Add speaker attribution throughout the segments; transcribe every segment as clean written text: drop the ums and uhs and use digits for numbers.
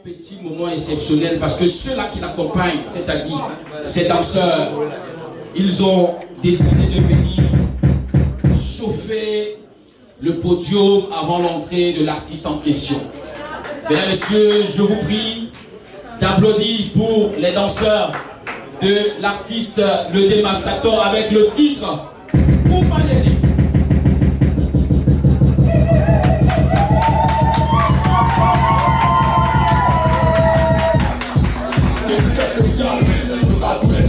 Speaker 1: petit moment exceptionnel parce que ceux-là qui l'accompagnent, c'est-à-dire ces danseurs, ils ont décidé de venir chauffer le podium avant l'entrée de l'artiste en question. Mesdames et messieurs, je vous prie d'applaudir pour les danseurs de l'artiste Le Dévastator avec le titre Poupanelli.
Speaker 2: Baba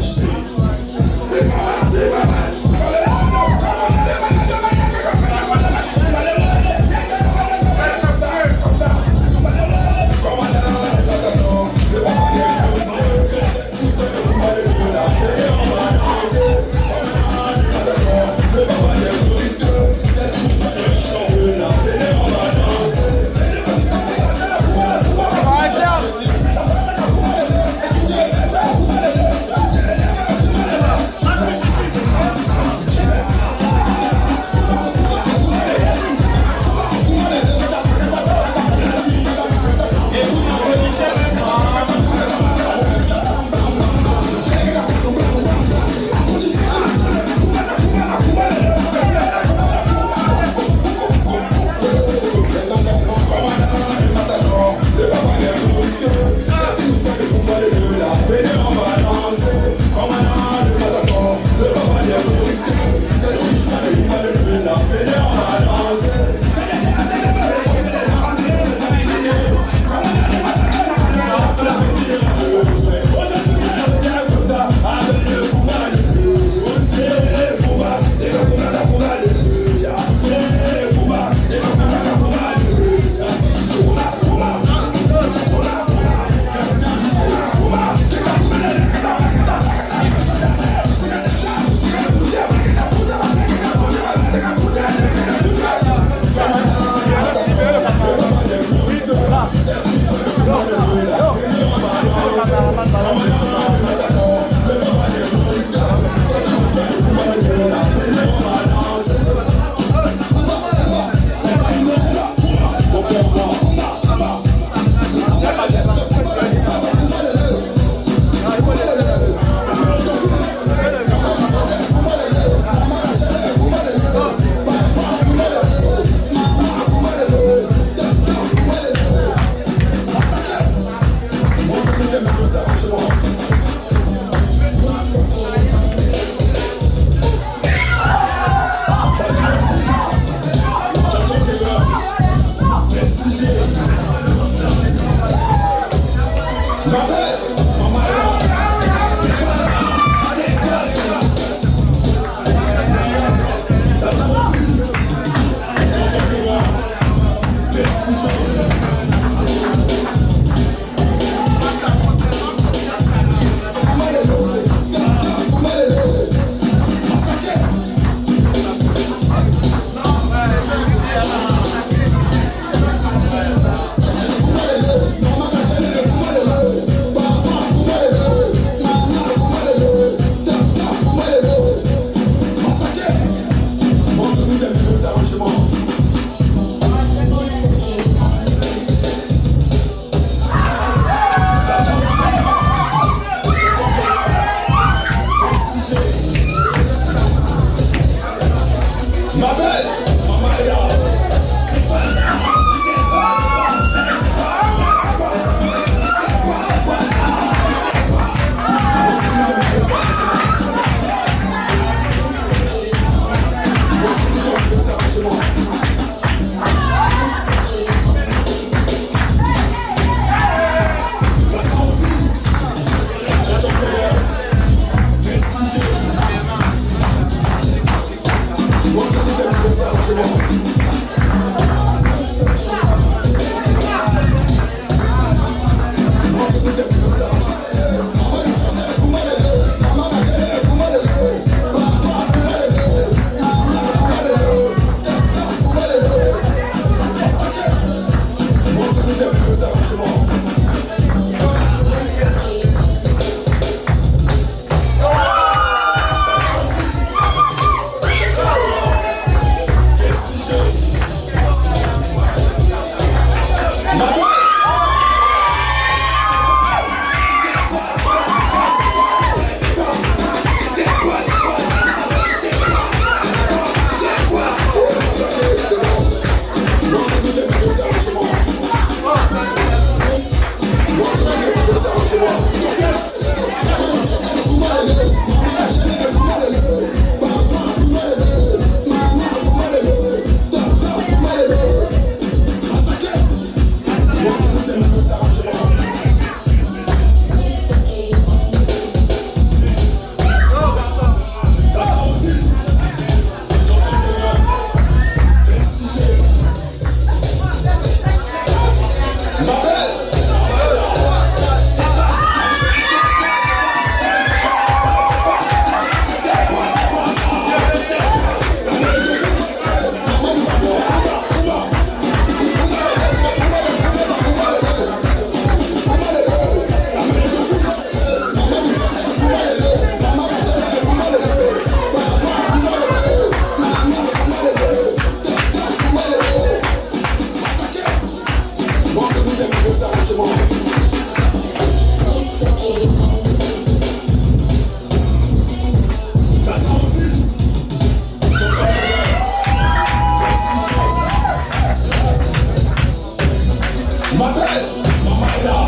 Speaker 2: Ma belle, maman est là.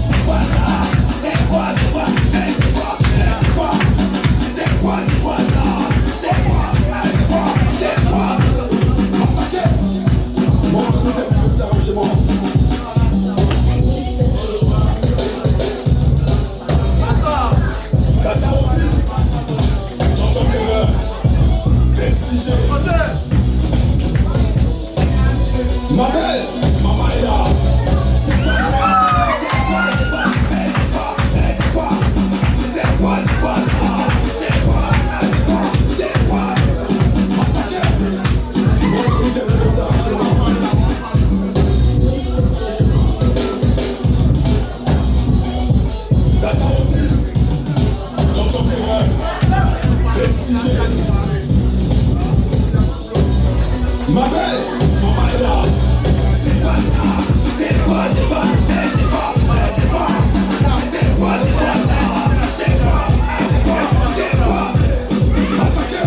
Speaker 2: C'est quoi ça? C'est quoi, c'est quoi? C'est quoi, c'est quoi? C'est quoi, c'est quoi ça? C'est quoi, c'est quoi? C'est quoi? Massacre. Moi, je me dis que ça, chez moi. Tata aussi. J'entends tes meurs. Fais DJ. Ma belle, maman est là. C'est quoi ça? C'est quoi, c'est quoi? C'est quoi, c'est quoi? C'est quoi, c'est quoi ça? C'est quoi, c'est quoi? C'est quoi? Massacre. Moi, je me dis que ça, chez moi. Tata aussi. J'entends tes meurs. Fais DJ. Ma belle, maman est là. C'est quoi ça? C'est quoi, c'est quoi? C'est quoi, c'est quoi? C'est quoi, c'est quoi ça? C'est quoi, c'est quoi? C'est quoi? Massacre.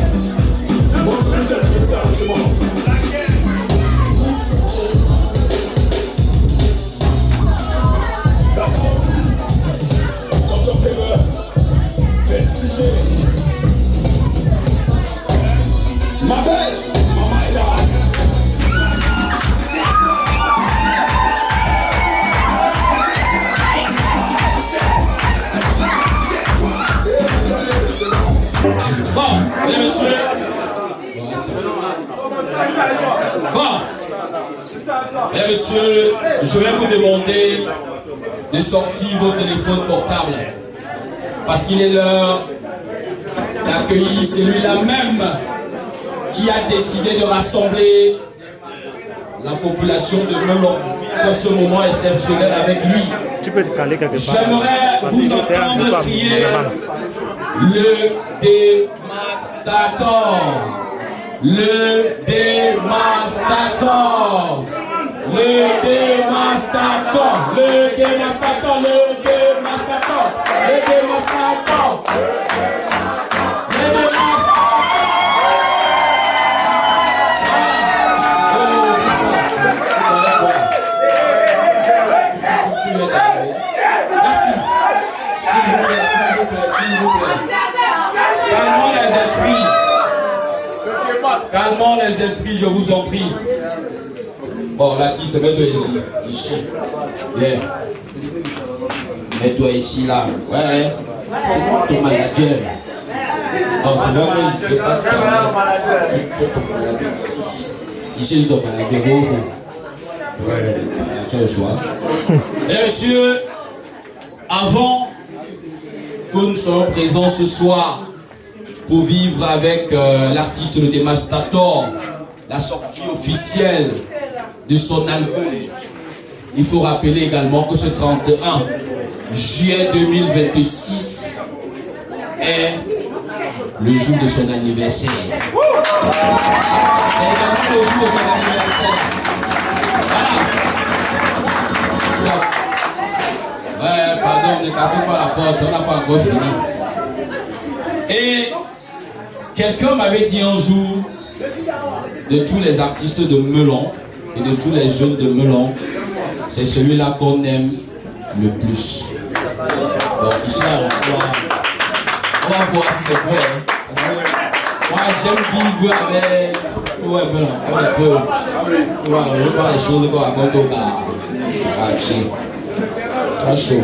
Speaker 2: Moi, je me dis que ça, chez moi. Tata aussi. J'entends tes meurs. Fais DJ. Ma belle, maman est là.
Speaker 1: Bon, mesdames et messieurs. Bon, mesdames et messieurs, je vais vous demander de sortir vos téléphones portables. Parce qu'il est l'heure d'accueillir celui-là même qui a décidé de rassembler la population de Melon dans ce moment exceptionnel avec lui.
Speaker 3: Tu peux te caler quelque part.
Speaker 1: J'aimerais vous entendre crier le dévastateur. Le dévastateur. Le dévastateur. Le dévastateur. Le dévastateur. Le dévastateur. Le dévastateur. Merci. S'il vous plaît, s'il vous plaît, s'il vous plaît. Calmons les esprits. Calmons les esprits, je vous en prie. Bon, l'artiste, mets-toi ici. Ici. Viens. Mets-toi ici, là. Ouais. C'est moi ton manager. Non, c'est vrai que je ne vais pas te calmer. C'est ton manager. Ici, je dois manager. Vous. Ouais. Tu as le choix. Mesdames et messieurs, avant que nous soyons présents ce soir pour vivre avec l'artiste le Dévastateur la sortie officielle de son album, il faut rappeler également que ce 31 juillet 2026 est le jour de son anniversaire. C'est également le jour de son anniversaire. Voilà. Ouais, pardon, ne cassez pas la porte, on n'a pas encore fini. Et quelqu'un m'avait dit un jour, de tous les artistes de Melon et de tous les jeunes de Melon, c'est celui-là qu'on aime le plus. Bon, ici, on va voir si c'est vrai. Hein. Parce que moi, j'aime vivre avec tout un peu, avec les pauvres. Tu vois, je veux pas les choses qu'on raconte au bar. Très chaud.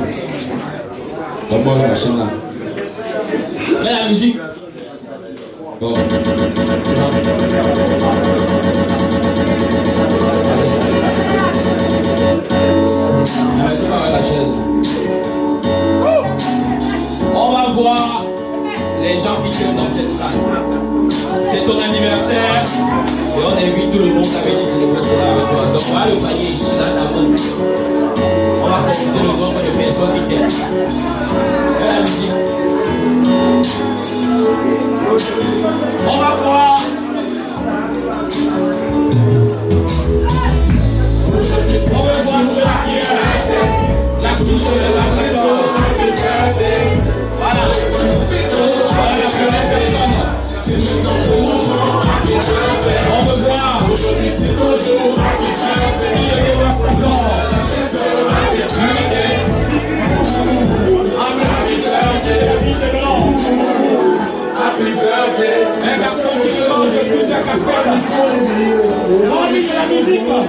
Speaker 1: Donne-moi la machine là. Mets la musique. Bon. Allez. Arrête-toi avec la chaise. On va voir les gens qui sont dans cette salle. C'est ton anniversaire et on invite tout le monde à venir célébrer cela avec toi. Donc on va le panier ici dans la main. On va compter le nombre de personnes qui t'aiment. Fais la musique. On va voir. On va voir ceux qui est la touche de la saison. Voilà. Voilà la première personne. C'est notre moment. On veut voir. Aujourd'hui c'est ton jour. Si le dévastateur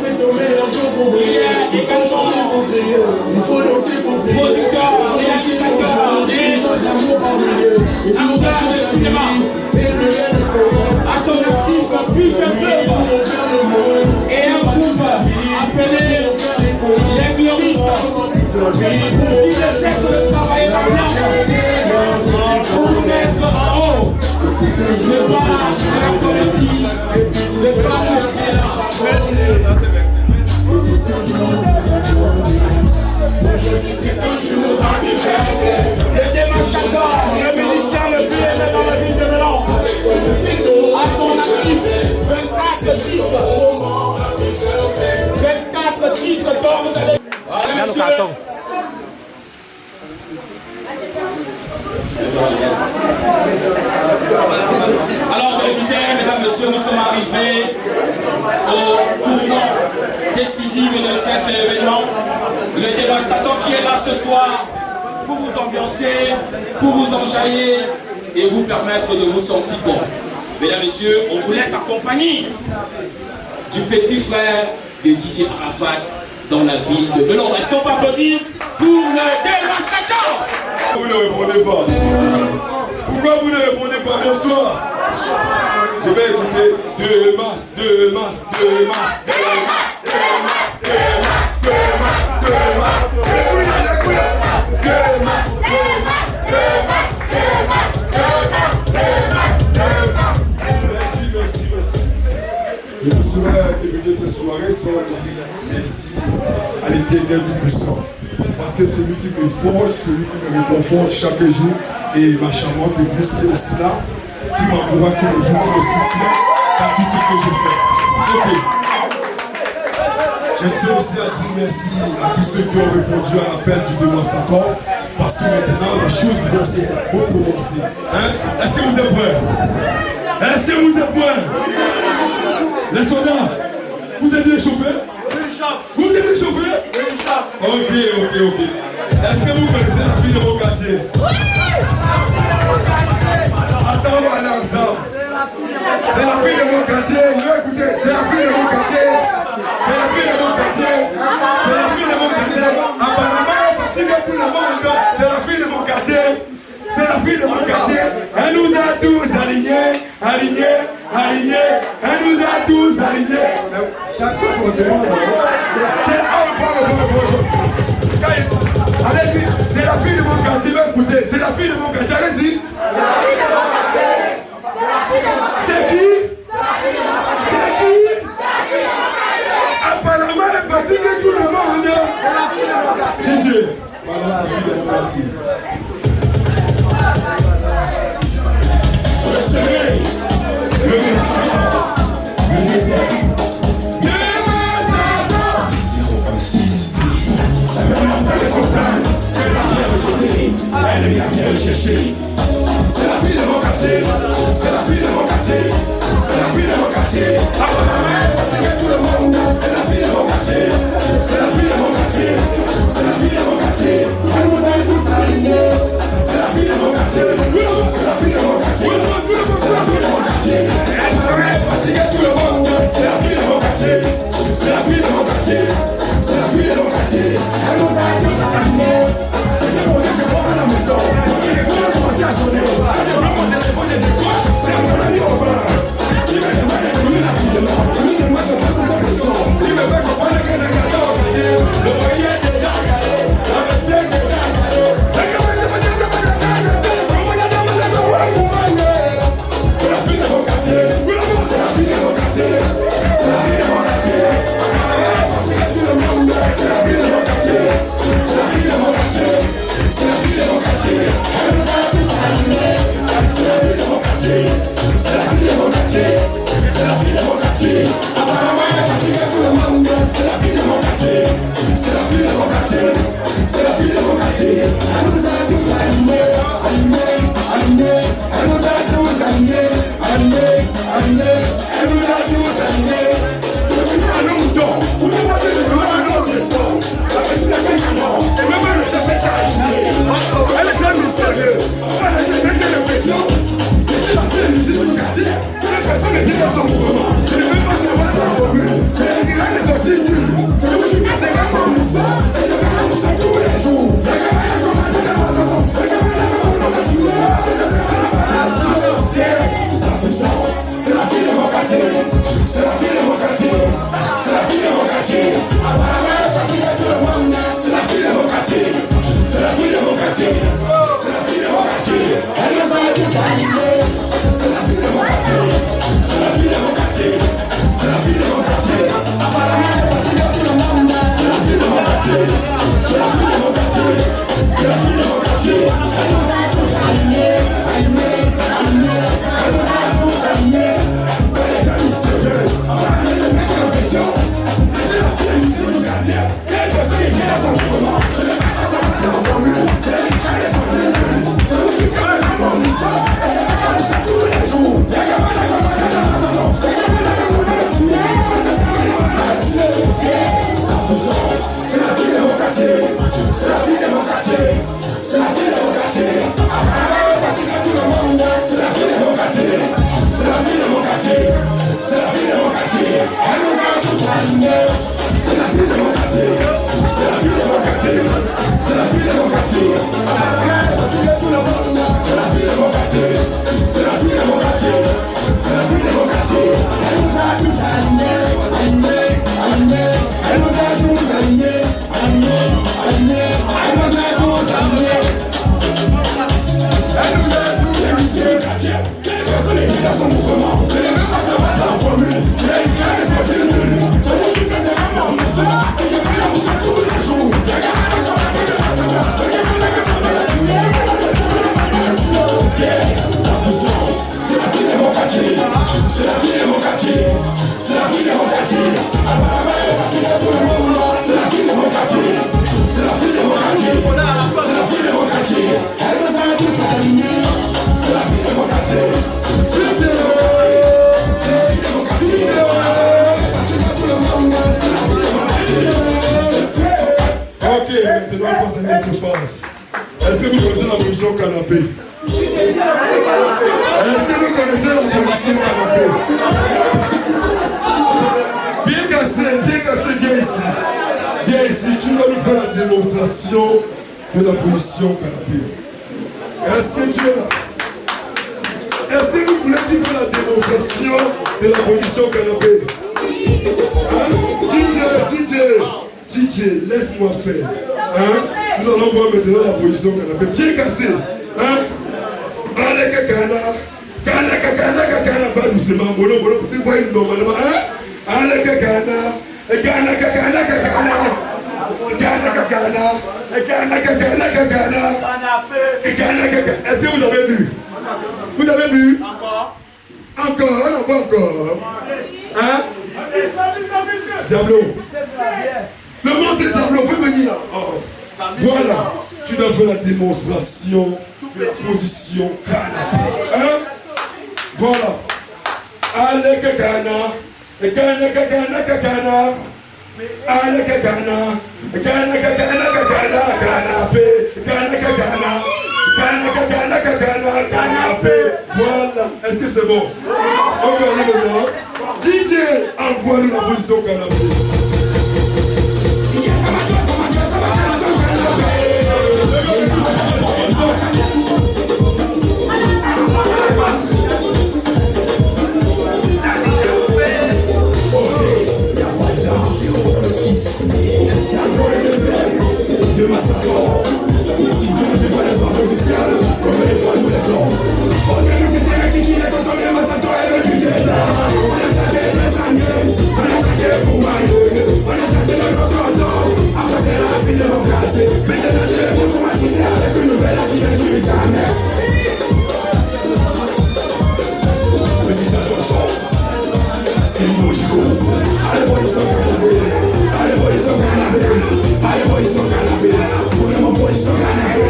Speaker 2: c'est ton meilleur jour pour briller. Il faut chanter, il faut crier. Il faut danser, il faut prier.
Speaker 1: Producteur, réalisateur,
Speaker 2: d'amour par milliers. Et tout
Speaker 1: acteur de cinéma.
Speaker 2: Et le lait de courant.
Speaker 1: À son actif, plusieurs œuvres. Et un groupe appelé les Gloristes. Il ne cesse de travailler dans l'âme pour mettre en haut le bar de la comédie, le bar de cinéma. Le dévastateur, le musicien le plus aimé dans la ville de Mélan, à son actif 24 titres. 24 titres dont vous allez... Voilà, monsieur. Alors je le disais, mesdames, messieurs, nous sommes arrivés au tournant décisif de cet événement. Le dévastateur qui est là ce soir pour vous ambiancer, pour vous enjailler et vous permettre de vous sentir bon. Mesdames, messieurs, on vous laisse accompagner du petit frère de Didier Arafat dans la ville de Melon. Est-ce qu'on peut applaudir pour le dévastateur?
Speaker 3: Vous ne répondez pas. Pourquoi vous ne répondez pas? Bonsoir. Je vais écouter 2 mars, 2 mars, 2 mars, 2 mars, 2 mars, 2 mars, 2 mars, 2 mars, 2 mars, 2 mars. Merci. Je vous souhaite d'éviter cette soirée sans dire merci à l'Éternel Tout-Puissant. Parce que celui qui me forge, celui qui me réconforte chaque jour, et ma charmante épouse qui est aussi là, qui m'encourage tous les jours, qui me soutient dans tout ce que je fais. Ok. Je tiens aussi à dire merci à tous ceux qui ont répondu à l'appel du démonstrateur, parce que maintenant les choses vont se recommencer. Hein? Est-ce que vous êtes prêts? Est-ce que vous êtes prêts? Les soldats, vous êtes bien chauffés? Vous êtes bien chauffés? Ok. Est-ce que vous connaissez la fille de mon quartier? Attends, madame Zab. C'est la fille de mon quartier. Écoutez, c'est la fille de mon quartier. C'est la fille de mon quartier. C'est la fille de mon quartier. Apparemment, elle fatigue tout le monde. C'est la fille de mon quartier. C'est la fille de mon quartier. Elle nous a tous alignés. Elle nous a tous alignés. Chaque fois qu'on demande, c'est allez-y, c'est la fille de mon quartier, écoutez, c'est la fille de mon quartier, allez-y. C'est qui? C'est qui? Apparemment, elle fatigue tout le monde. Didier, voilà la fille de mon quartier. Elle vient bien le chercher. C'est la fille de mon quartier. C'est la fille de mon quartier. C'est la fille de mon quartier. Apparemment, elle fatigue tout le monde. C'est la fille de mon quartier. C'est la fille de mon quartier. C'est la fille de mon quartier. Elle nous a tous alignés. C'est la fille de mon quartier. C'est la fille de mon quartier. C'est la fille de mon quartier. Apparemment, elle fatigue tout le monde. C'est la fille de mon quartier. C'est la fille de mon quartier. C'est la fille de mon quartier. Elle nous a tous alignés. J'étais posé chez moi à la maison. Mon téléphone a commencé à sonner. Quand je prends mon téléphone, je décroche. C'est mon ami au bar. Il me demande de courir rapidement. Je lui demande de passer dans le son. Il me fait comprendre que c'est gâteau au quartier. Le foyer est déjà calé. La veste est déjà calée. C'est la fille de mon quartier. C'est la fille de mon quartier. C'est la fille de mon quartier. C'est la fille de mon quartier. Ok, maintenant on passe à notre face. Est-ce que vous connaissez la position canapé? Est-ce que vous connaissez la position canapé? Bien cassé, viens ici. Viens ici, tu vas nous faire la démonstration de la position canapé. Est-ce que tu es là? Est-ce que vous voulez qu'il fasse la démonstration de la position canapé? Hein? DJ, laisse-moi faire. Hein? Nous allons voir maintenant la position canapé. Bien cassé. Hein? Allez, Kakana, pas doucement. Bono, tu vois normalement. Hein? Allez, Kakana. Est-ce que vous avez vu? Vous avez vu? Encore, non pas encore. Hein? Diablo. Le mot c'est Diablo, fais venir là. Oh. Voilà, tu dois faire la démonstration de la position canapé. Hein? Voilà. Allez, Kakana. Kakana. Allez, Kakana. Canapé. Voilà. Est-ce que c'est bon? On peut aller maintenant. DJ, envoie-nous la position canapé. De ma part, si tu ne fais pas les ordres officiels, comme les fois nous les hommes. Organise tes règles qui est quand on est matin, et le DJ est là. On a chanté les sanguines, on a chanté pour Mario, on a chanté le rocoto. Après c'est la vie démocratique, maintenant je vais automatiser avec une nouvelle architecture d'Amérique. Président Johnson, c'est Mojico. Allez, boys, on canapé. Allez, boys, on canapé. Allez, boys, on canapé. Pour le moment, boys, on canapé.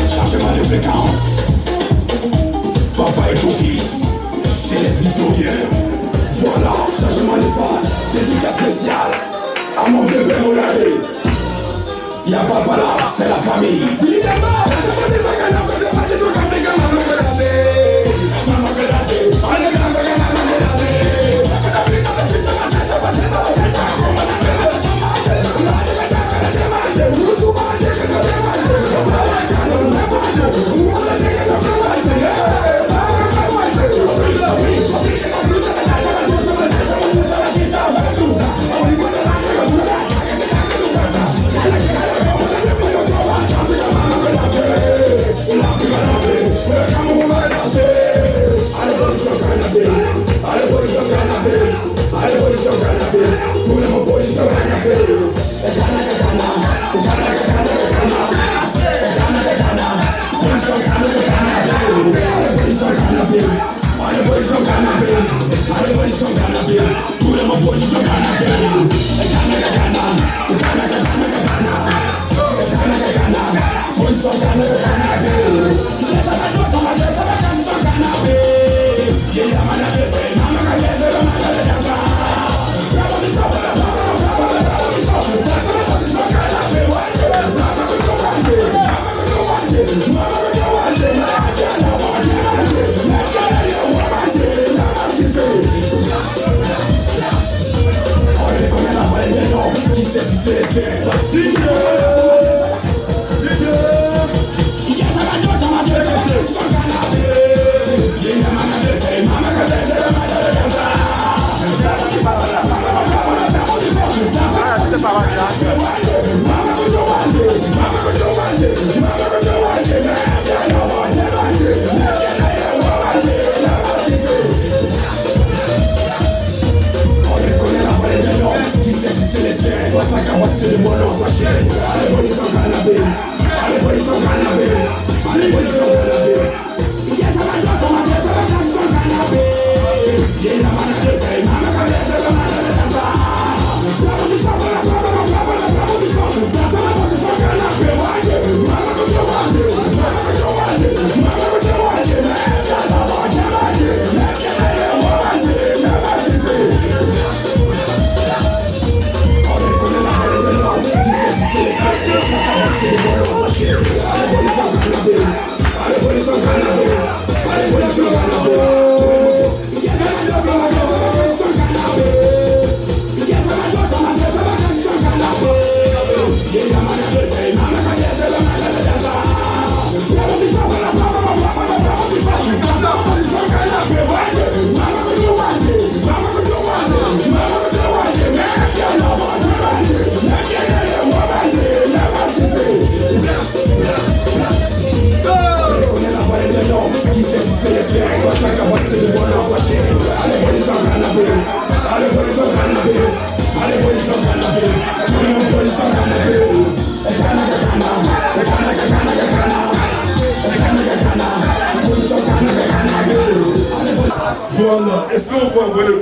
Speaker 3: Changement de fréquence. Papa et ton fils, c'est les victoriens. Voilà, changement de face. Dédicace spéciale à mon vieux père Olari. Y'a papa là, c'est la famille.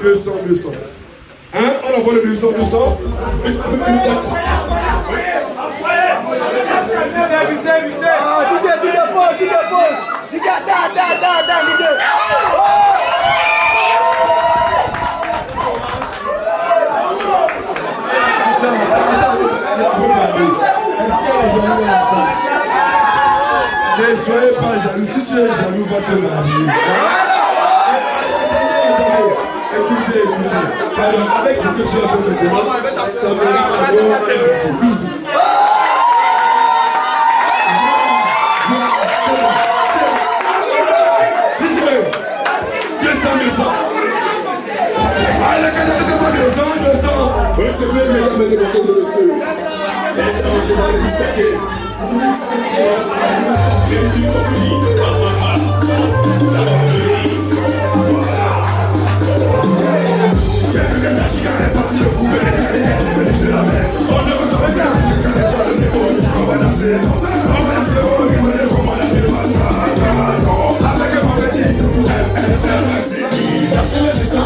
Speaker 3: 200. Hein? On envoie le 200. Ne soyez pas jaloux. Si tu es jaloux, va te marier. Écoutez. Pardon, avec ce que tu as fait maintenant, ça mérite d'abord un bisou. Recevez, mesdames et messieurs, les arrangements de Mistaké. Du conflit, ça va pleurer. Voilà. Quelques Katachika est parti le coup de la mer. On ne reçoit pas quand elle voit le négo. On va danser, on va danser, comment la vie va. Avec mon petit, c'est qui? Danser le descend.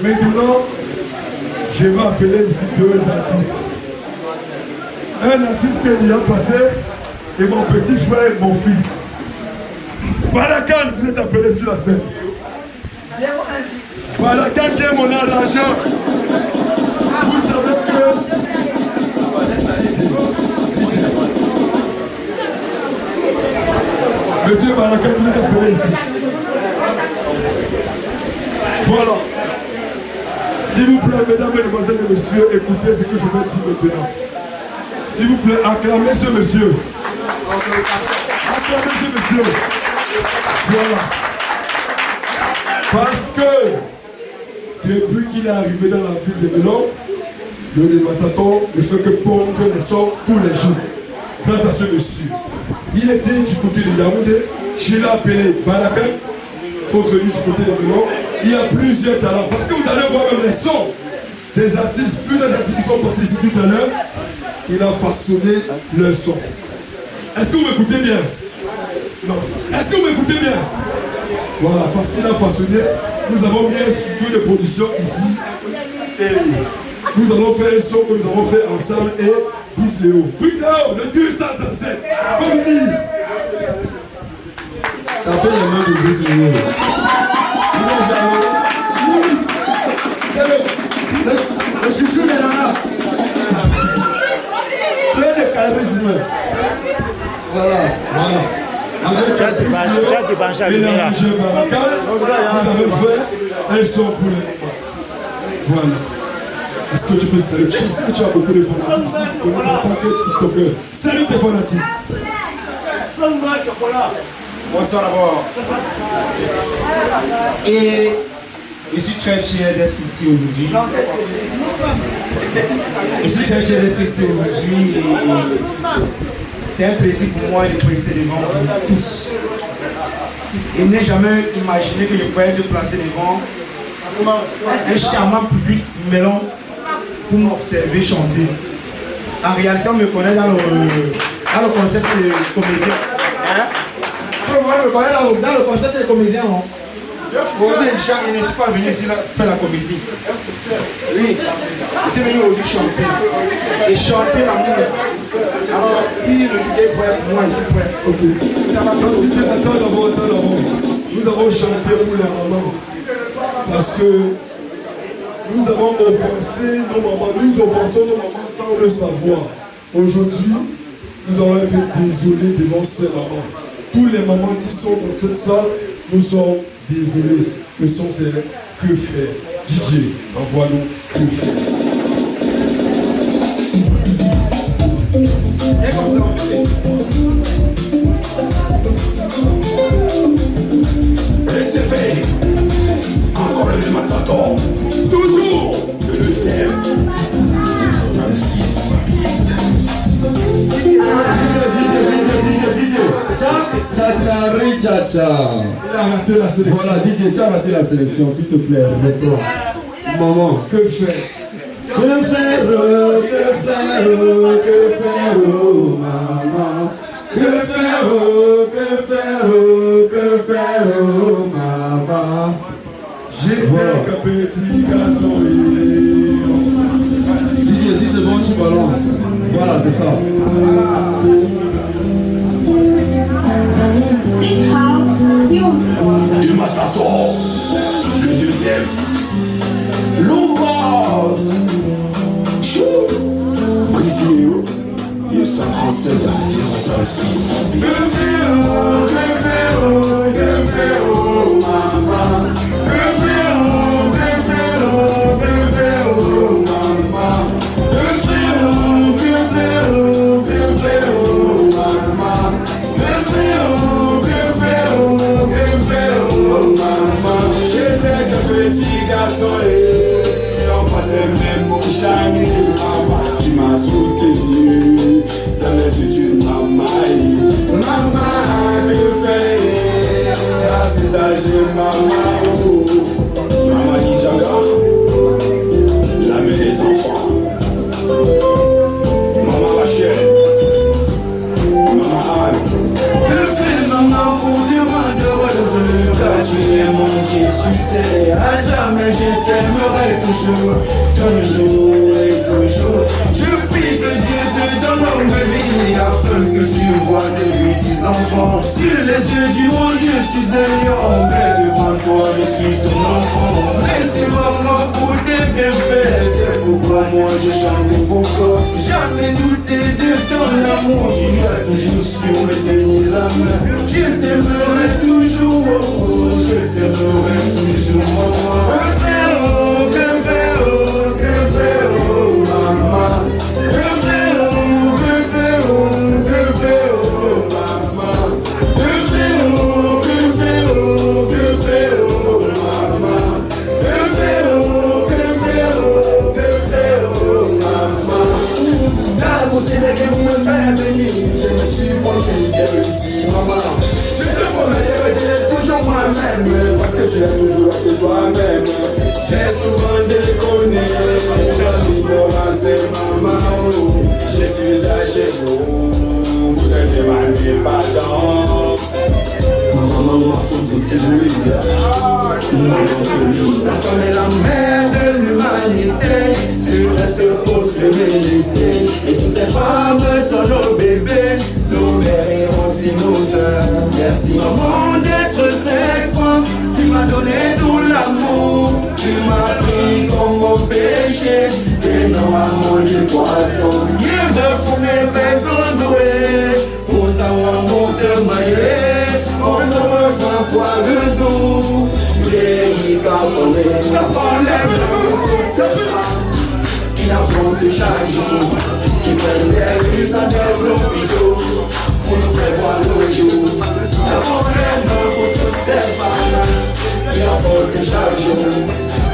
Speaker 3: Maintenant, je vais appeler ici deux artistes. Un artiste qui est déjà passé et mon petit frère et mon fils. Balakan, vous êtes appelé sur la scène. 016. Balakan qui est mon argent. Vous savez que... Monsieur Balakan, vous êtes appelé ici. Voilà. S'il vous plaît, mesdames, mesdemoiselles et messieurs, écoutez ce que je vais dire maintenant. S'il vous plaît, acclamez ce monsieur. Acclamez ce monsieur. Voilà. Parce que depuis qu'il est arrivé dans la ville de Melon, le dévastateur ne fait que pondre les sons tous les jours. Grâce à ce monsieur. Il était du côté de Yaoundé, je l'ai appelé Balakan, faut venir du côté de Melon. Il y a plusieurs talents, parce que vous allez voir même les sons des artistes, plusieurs artistes qui sont passés ici tout à l'heure, il a façonné leur son. Est-ce que vous m'écoutez bien? Non. Est-ce que vous m'écoutez bien? Voilà, parce qu'il a façonné Nous avons mis un studio de production ici. Et nous allons faire un son que nous avons fait ensemble et Brice Léo. Brice Léo, le 237. Comme il dit.
Speaker 2: Tapez les mains de Brice Léo. Oui, c'est le chouchou de Nana. Plein de charisme. Voilà. Avec Brice Léo et la DJ Baraka, vous avez fait un son pour les moments. Voilà. Est-ce que tu peux saluer? Je sais que tu as beaucoup de fanatiques ici, tu connais pas que TikToker. Salut tes fanatiques.
Speaker 4: Bonsoir d'abord. Et je suis très fier d'être ici aujourd'hui. Je suis très fier d'être ici aujourd'hui et c'est un plaisir pour moi de prester devant vous tous. Et n'ai jamais imaginé que je pouvais être placé devant un charmant public mêlant pour m'observer chanter. En réalité, on me connaît dans le concept de comédien. Hein? Tout le monde me connaît dans le concept de comédien. Non? Aujourd'hui, je ne suis pas venu ici faire la comédie. Oui, je suis venu aujourd'hui chanter. Et chanter l'amour. Alors, si le DJ est prêt, moi je suis prêt. Ok. Ça va pas.
Speaker 3: Attends d'abord. Nous avons chanté pour les mamans. Parce que nous avons offensé nos mamans. Nous offensons nos mamans sans le savoir. Aujourd'hui, nous avons été désolés devant ces mamans. Tous les mamans qui sont dans cette salle, nous sommes désolés. Le son c'est que faire. DJ, envoie-nous que faire.
Speaker 4: Et comme ça, on fait.
Speaker 3: Laissez faire. Encore le même attendant. Toujours le deuxième. 26
Speaker 2: Tcha.
Speaker 3: Il a raté la sélection.
Speaker 2: Voilà, DJ, tu as raté la sélection, s'il te plaît. Reprends. Maman,
Speaker 3: Que faire?
Speaker 2: que faire, maman. Que faire, maman.
Speaker 3: J'étais qu'un petit garçon.
Speaker 2: DJ, si c'est bon, tu balances. Voilà, c'est ça.
Speaker 3: Il m'a t'attend. Le deuxième. Lomos. Chou. Brice Léo. 137 à 026. Que faire, maman. Que faire, maman. Que faire, maman. J'étais qu'un petit garçon et on parlait même mon jamais. Maman, tu m'as soutenu dans les études, maman. Maman, que faire à cet âge, maman? Maman Ninjaga, la mère des enfants. Maman Rachel, maman Anne.
Speaker 4: Que fait maman pour te rendre heureuse? Car tu es mon Dieu sur terre. À jamais je t'aimerai toujours. Toujours et toujours. Je prie que Dieu te donne longue vie afin que tu vois de lui tes enfants. Sur les yeux du monde je suis un lion, mais devant toi je suis ton enfant. Merci maman pour tes bienfaits, c'est pourquoi moi je chante pour toi. Jamais douté de ton amour, tu as toujours su me tenir la main. Je t'aimerai toujours, je t'aimerai toujours maman.
Speaker 3: Que faire, maman. Que faire, maman. Que faire, maman. Que faire, maman.
Speaker 2: T'as considéré que vous me faites venir. Je me suis promis de réussir, maman. Je te promets de rester toujours moi-même. Parce que tu es toujours là, c'est toi-même.
Speaker 3: J'ai souvent déconné dans l'ignorance, maman. Je suis à genoux pour te demander pardon.
Speaker 2: Maman m'a foutu de cette musique. Maman,
Speaker 3: La femme est la mère de l'humanité, sur elle se pose l'humilité. Et toutes ces femmes sont nos bébés, nos mères et aussi nos sœurs. Merci maman d'être cette femme, tu m'as donné tout l'amour. Tu m'as pris comme mon péché, et non à manger poisson. Il me faut mes bêtes douées, pour t'avoir mon de maillet, on ne me fait pas le zoo. Les qui n'affrontent chaque jour, qui prennent des risques dans des hôpitaux pour nous faire voir nos jours. La problème pour toutes ces femmes qui affrontent chaque jour,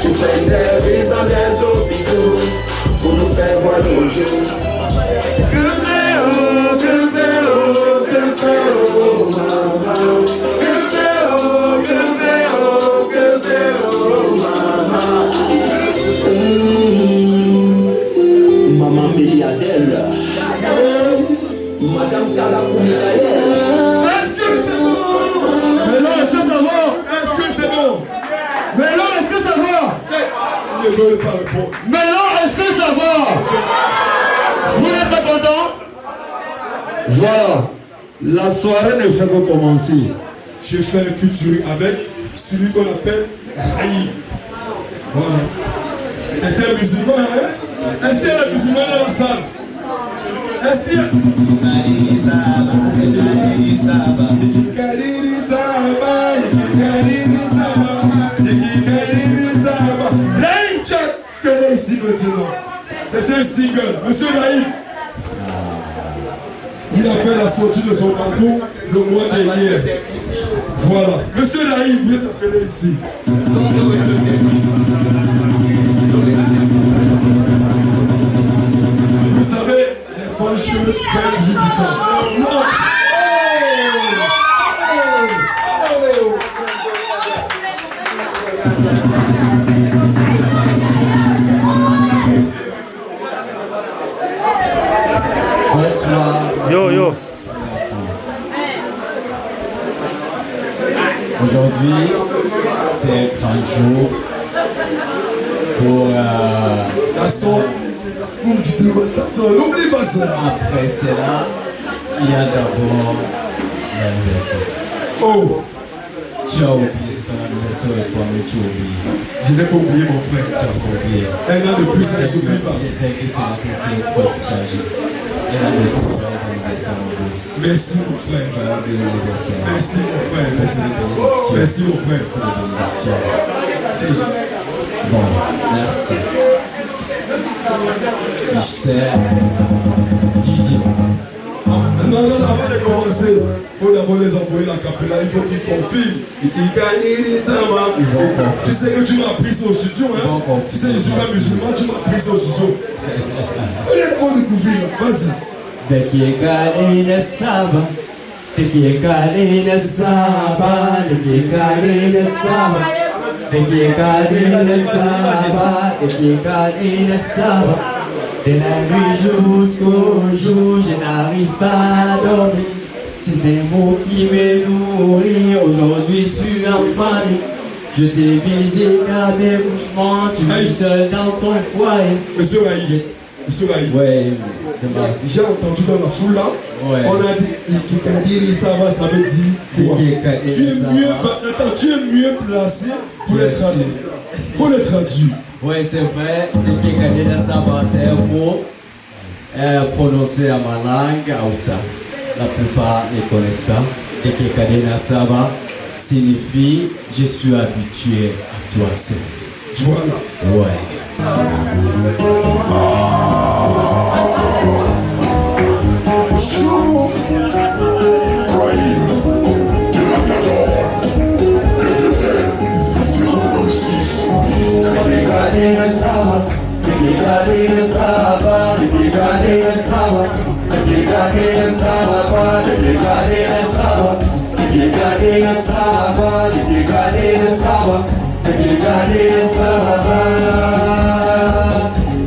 Speaker 3: qui prennent des risques dans des hôpitaux pour nous faire voir nos jours. Que faire, que faire, que faire, maman? Que faire, que faire, que faire, maman? Maman milliardaire, Madame Talakoumikaïe.
Speaker 2: Est-ce que c'est bon? Mais non, est-ce que ça va? Est-ce que c'est bon? Mais non, est-ce que ça va? Ils ne veulent pas répondre. Mais non, est-ce que ça va? Vous n'êtes pas content? Voilà. La soirée ne fait que commencer. Je fais un featuring avec celui qu'on appelle Raïm. Voilà. C'est un musulman, hein? Est-ce qu'il y a un musulman dans la salle? Est-ce qu'il y a... Raïm, ici maintenant. C'est un single. Monsieur Raïm, il a fait la sortie de son album le mois dernier. Voilà. Monsieur Raïm, vous êtes appelé ici. Vous savez, les bonnes choses prennent toujours du temps. Non! Bonsoir.
Speaker 5: Yo.
Speaker 6: Aujourd'hui, c'est un grand jour pour
Speaker 2: La sorte, n'oublie pas ça.
Speaker 6: après cela, il y a d'abord l'anniversaire.
Speaker 2: Oh,
Speaker 6: Tu as oublié, c'est ton anniversaire et toi-même tu oublies.
Speaker 2: je n'ai pas oublié mon frère.
Speaker 6: Tu as pas oublié.
Speaker 2: Un an de plus, ça ne
Speaker 6: Je
Speaker 2: s'oublie pas.
Speaker 6: sais que c'est notre clé trop chargé. Elle a le plus joyeux anniversaire en bourse.
Speaker 2: Merci mon frère.
Speaker 6: Joyeux anniversaire.
Speaker 2: Merci mon frère. Merci mon frère.
Speaker 6: Pour les bénédictions. Bon, merci. Je sais, Didier.
Speaker 2: Non, avant de commencer, il faut d'abord les envoyer la capella, il faut qu'ils confirment. Et qu'ils gagnent les amants. Tu sais que tu m'as appris ça au studio, hein? Tu sais, je suis pas musulman, tu m'as appris ça au studio. Faut les d'abord découvrir, vas-y.
Speaker 6: Dès qu'il est gagné le sabbat, dès qu'il est gagné le sabbat, dès qu'il est gagné le sabbat, dès qu'il est gagné le sabbat, dès qu'il est gagné le sabbat. De la nuit jusqu'au jour, je n'arrive pas à dormir. C'est des mots qui me nourrissent. Aujourd'hui, je suis en famille. Je t'ai visé à mes couchements. Tu vis seul dans ton foyer.
Speaker 2: Monsieur Raïm,
Speaker 6: Ouais, demain.
Speaker 2: j'ai entendu dans la foule là,
Speaker 6: Ouais.
Speaker 2: on a dit Ikikadiri Saba, ça veut dire quoi?
Speaker 6: Ikikadiri
Speaker 2: Tu es
Speaker 6: Saba.
Speaker 2: mieux, attends, tu es mieux placé pour
Speaker 6: Bien
Speaker 2: les traduire.
Speaker 6: sûr.
Speaker 2: Faut les traduire.
Speaker 6: Oui, c'est vrai, le Kekadena Saba, c'est un mot prononcé à ma langue, Hausa. La plupart ne connaissent pas. Le Kekadena Saba signifie je suis habitué à toi seul.
Speaker 2: Voilà.
Speaker 6: Ouais.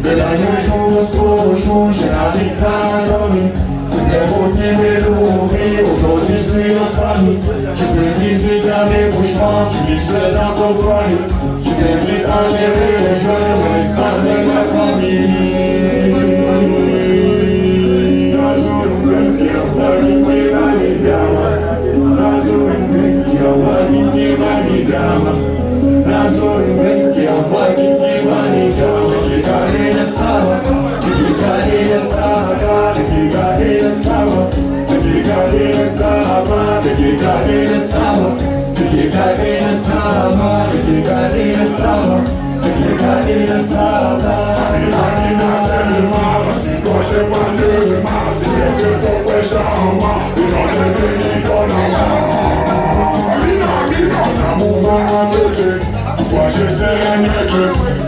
Speaker 3: De la nuit jusqu'au jour, je n'arrive pas à dormir. C'est des mots qui me nourrissent. Aujourd'hui, je suis en famille. Je te visite à mes couchements. Tu vis seul dans ton foyer. Je t'invite à les rejoindre, reste avec la famille. Nazo Mbenki Awani Bani Drama, Nazo Mbenki Awani Bani Drama, Nazo Mbenki Awani Bani Drama. Karina Sawa, Karina Sawa, Karina Sawa, Karina Sawa, Karina Sawa, Karina Sawa, Karina Sawa, Karina Sawa. Si toi j'ai pas de mal, si tu te pêches en moi, il en est dans la main. Il en a mon main. Toi je sais rien de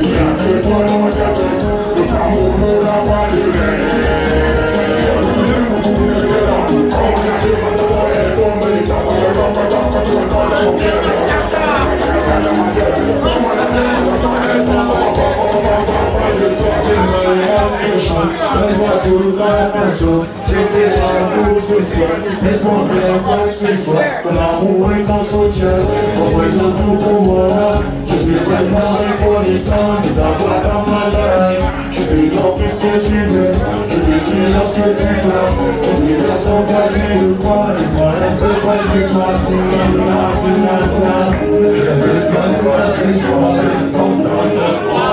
Speaker 3: il y a que toi dans ma tête. Le amour ne l'a pas donne-moi toute l'attention, j'étais là pour ce soir, laisse-moi faire quoi que ce soit, ton amour est ton soutien, représente tout pour moi, je suis tellement reconnaissant de t'avoir dans ma life, je te donne tout ce que tu veux, je te suis lorsque tu pleures, oublie vers ton cahier de quoi, laisse-moi un peu près de toi, j'ai besoin de toi ce soir, comprends-moi,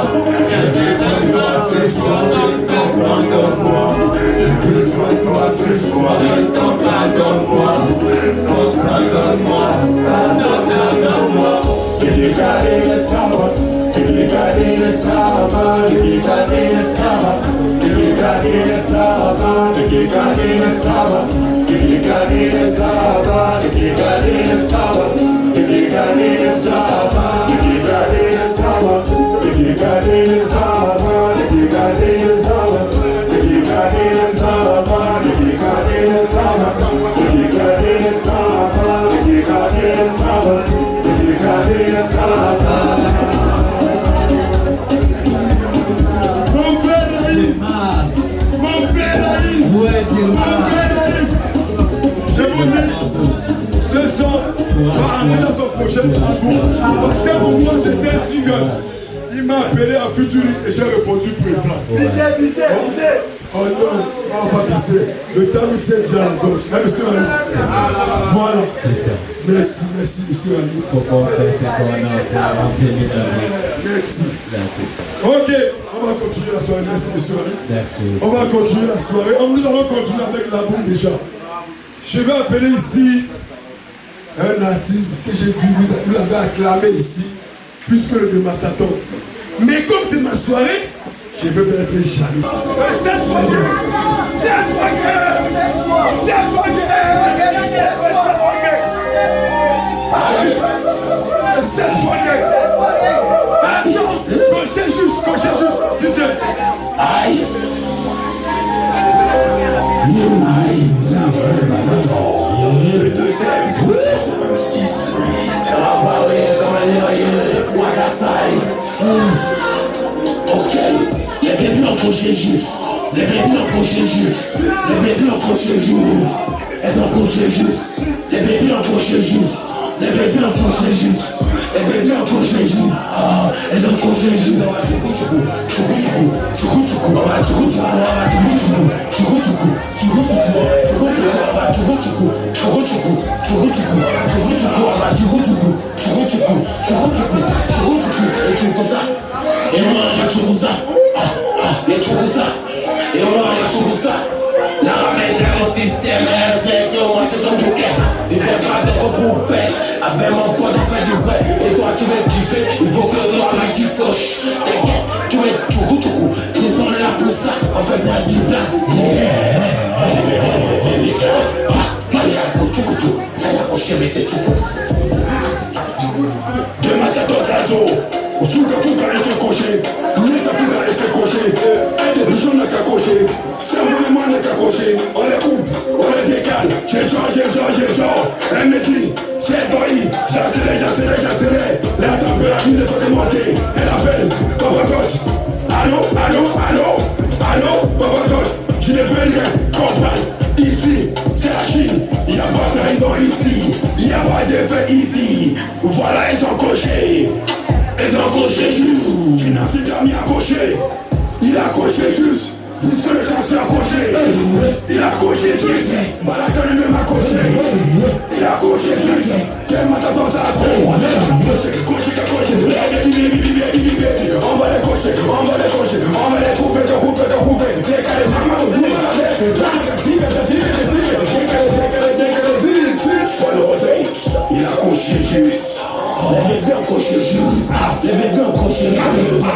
Speaker 3: j'ai besoin de toi ce soir, comprends-moi, j'ai besoin de toi ce soir, comprends-moi, comprends-moi, comprends-moi. Karina Sawa, Karina Sawa, Karina Sawa, Karina Sawa, Karina Sawa, Karina Sawa, Karina Sawa, Karina Sawa, Karina Sawa, Karina Sawa, Karina Sawa, Karina Sawa, Karina Sawa, Karina Sawa, Karina Sawa. Mon frère Naïm, je vous dis, ce son va amener dans son prochain album. Parce que pour moi c'était un single. Il m'a appelé à Futuri et j'ai répondu présent. Oh non, pas pisser. Le temps il s'est déjà à la gauche. Là, monsieur Ali. Voilà.
Speaker 6: C'est ça.
Speaker 3: Merci, monsieur Ali.
Speaker 6: Il faut qu'on fasse ce qu'on a fait avant de terminer d'avril.
Speaker 3: Merci.
Speaker 6: Là, c'est ça.
Speaker 3: Ok, on va continuer la soirée. Merci, monsieur Ali.
Speaker 6: Merci.
Speaker 3: On va continuer la soirée. Nous allons continuer avec l'album déjà. Je vais appeler ici un artiste que j'ai vu, vous l'avez acclamé ici, plus que le de Massaton. Mais comme c'est ma soirée, je peux être jaloux. Conchez juste, DJ. Aïe. Aïe, c'est un peu de Massaton. Le deuxième, 6, 8, travailler comme un guerrier, ok, les bébés blancs couché juste, les bébés blancs couché juste, les bébés blancs couché juste, elles ont couché juste, les bébés blancs couché juste, les bébés blancs couché juste, les bébés blancs couché juste, elles ont couché juste. Et moi je trouve ça, et trouve ça, et moi je trouve ça. La ramène dans mon système, elle fait que moi c'est ton bouquet. Il fait pas de copoupette, avec mon pote on fait du vrai. Et toi tu veux kiffer, il faut que moi mais tu touches. T'inquiète, tu veux tchoukou, ils sont là pour ça, on fait pas du blanc. De Massaton Zazo, au sud de Fouga a été coché, Nissa Fouga a été coché, un des gens n'a qu'à cocher, Saint-Boulement n'a qu'à cocher, on les coupe, on les décale, j'ai genre, elle me dit, c'est Bailly, j'accélère, la température ne faut monter, elle appelle, Papa God, allô, Papa God, je ne veux rien comprendre, ici, c'est la Chine, il y a pas de trahison ici, il y a pas de fait ici, voilà ils ont coché. accroché juste. Finafika m'y accroché. Il a accroché juste. Puisque le chanceux a accroché. Il a accroché juste. Malaka lui-même a accroché. Il a accroché juste. Quel matin dans sa trop. On va les cocher. On va les cocher. On va les couper. Les calés, maman, on va la tête. Il a coché juste. Les bébés ont coché juste. Les bébés ont coché juste.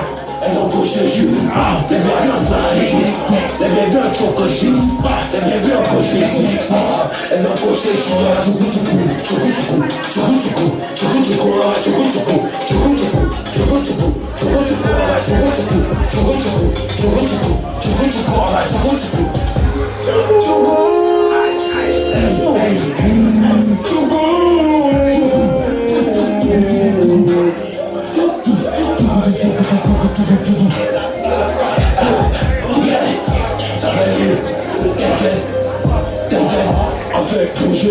Speaker 3: Elles ont coché juste. Les bébés ont coché juste. Les bébés ont coché juste. Les bébés ont coché juste. Elles ont coché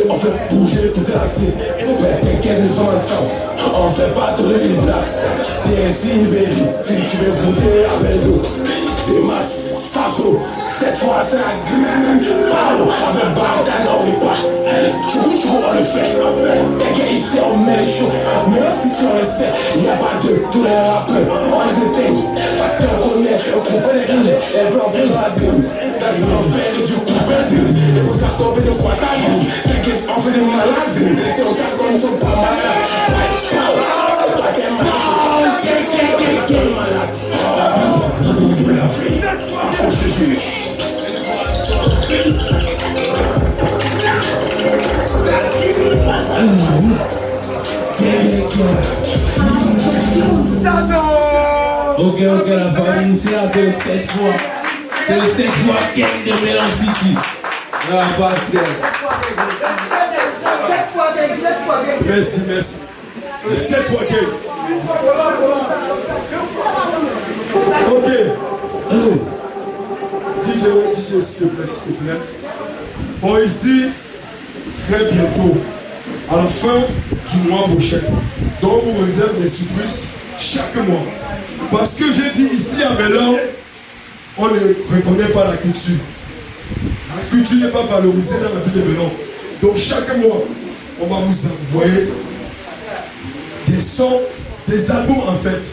Speaker 3: on fait bouger tout assez. Mais t'inquiète, nous sommes ensemble. On fait pas tourner les blagues. T'es ici, baby. Si tu veux goûter avec nous. Des masses, Sasso. Cette fois, c'est la grande. Paro, avec Bartana, on n'est pas. Tu on le fait. T'inquiète, ici, on met les choses. Même si tu le sais, y'a pas de tous les rappeurs. On les éteint. Parce qu'on connaît, on coupe les grilles. Et puis on fait la dune. On fait du coupe et dune. Et pour ça qu'on fait de quoi ta vie. T'inquiète, on fait des malades. C'est pour ça qu'on ne sont pas malades. Toi, t'es malade. T'es malade. Je la fille. Accroche juste.
Speaker 2: Ok, la famille, c'est la 7 fois. C'est le 7 fois gang de Mélan City. Ah, basket.
Speaker 3: Merci. Le 7 fois gang. Ok. DJ, s'il te plaît. Bon, ici, très bientôt, à la fin du mois prochain, donc on réserve des surprises chaque mois. Parce que j'ai dit ici à Mélan, on ne reconnaît pas la culture. La culture n'est pas valorisée dans la ville de Mélan. Donc chaque mois, on va vous envoyer des sons, des albums en fait.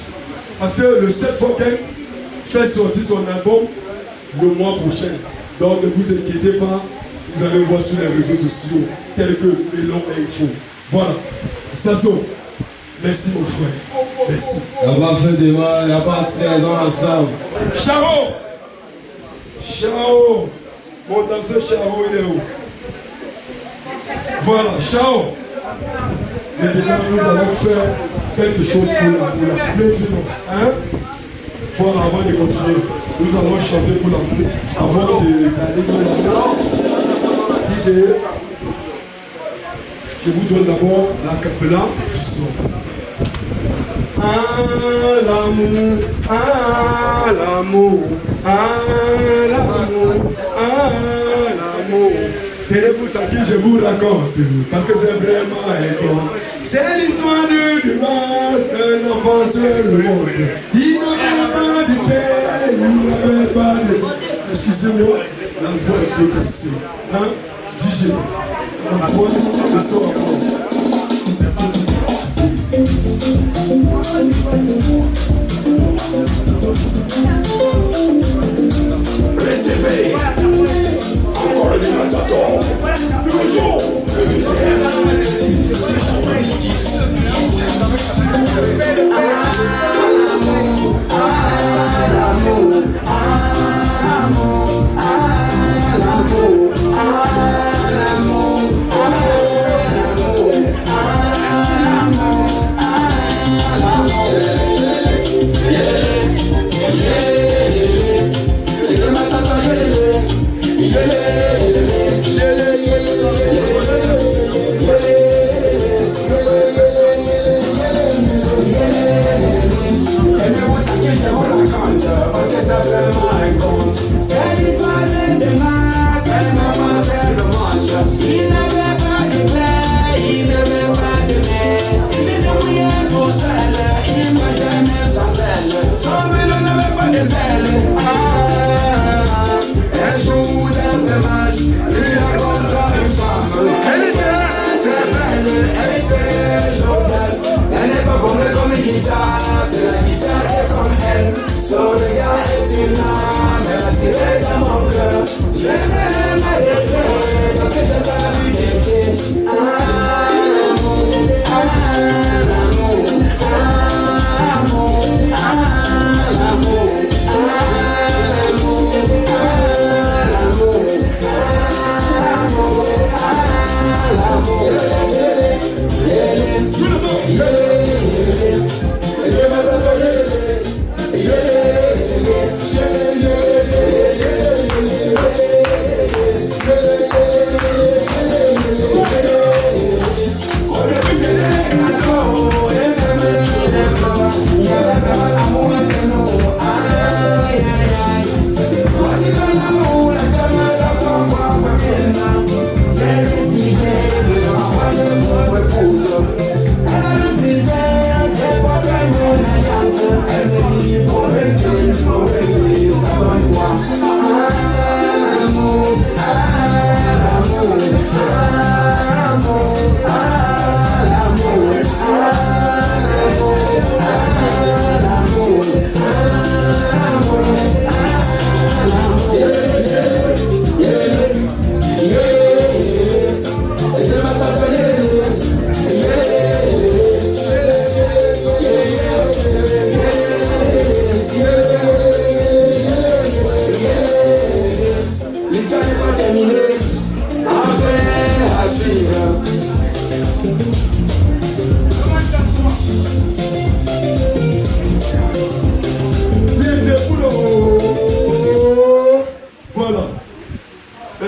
Speaker 3: Parce que le 7 fois gang fait sortir son album le mois prochain. Donc ne vous inquiétez pas, vous allez voir sur les réseaux sociaux tels que Mélan Info. Voilà. Sasso, merci mon frère. Merci.
Speaker 2: Il n'y a pas fait de mal, il n'y a pas de ensemble.
Speaker 3: Chao. Mon danseur Chao, il est où? Voilà, Chao. Maintenant, nous allons faire quelque chose pour l'amour. Maintenant, hein? Voilà, avant de continuer, nous allons chanter pour l'amour. Avant d'aller dans l'amour. DJ, je vous donne d'abord la cappella du son. L'amour. Tenez-vous tranquille, je vous raconte, parce que c'est vraiment étonnant. C'est l'histoire du masque, un enfant sur le monde. Il n'avait pas de paix, il n'avait pas de... Excusez-moi, la voix est un peu cassée. Hein? DJ, la voix, je sors encore. Restez encore le démataton. Toujours le misère.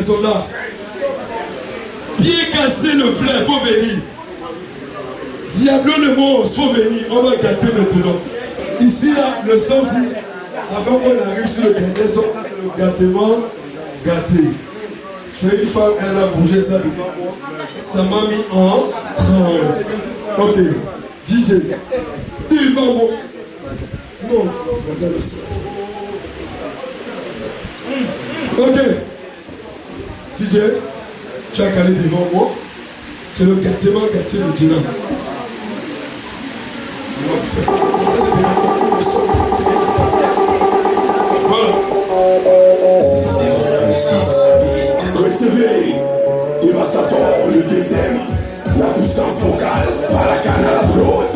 Speaker 3: Soldats, bien casser le plein, faut venir. Diablo le monstre, faut venir. On va gâter maintenant. Ici, là, le sens, avant qu'on arrive sur le dernier son, c'est le gâtement gâté. C'est une femme, elle a bougé ça devant moi. Ça m'a mis en transe. Ok, DJ, devant moi. Non, regarde ça. Ok. DJ, tu as calé devant moi. C'est le gâtement gâté le dîner. Voilà.
Speaker 2: Recevez, dévastateur, le deuxième. La puissance vocale, par la canne à la broad.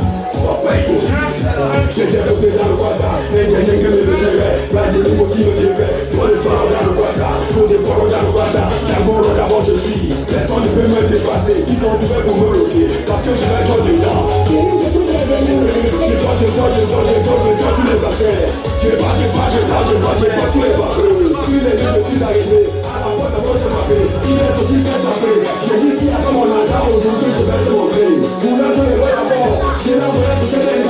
Speaker 2: J'étais posé dans le quadra, et j'ai que le gérer. Vas-y, le motif de fait, tous les soirs dans le quadra, tous les poros dans le quadra. D'abord je suis, personne ne peut me dépasser. Ils ont tout fait pour me bloquer, parce que je vais trop dedans. Je dois tous les affaires. J'ai pas tous les bateaux. Sur les lieux, je suis arrivé. À la porte, d'abord j'ai frappé. Il est sorti très sapé. J'ai dit, si après mon agent, aujourd'hui je vais te montrer. Pour l'argent, je vais d'abord. J'ai la volée pour ces les gars.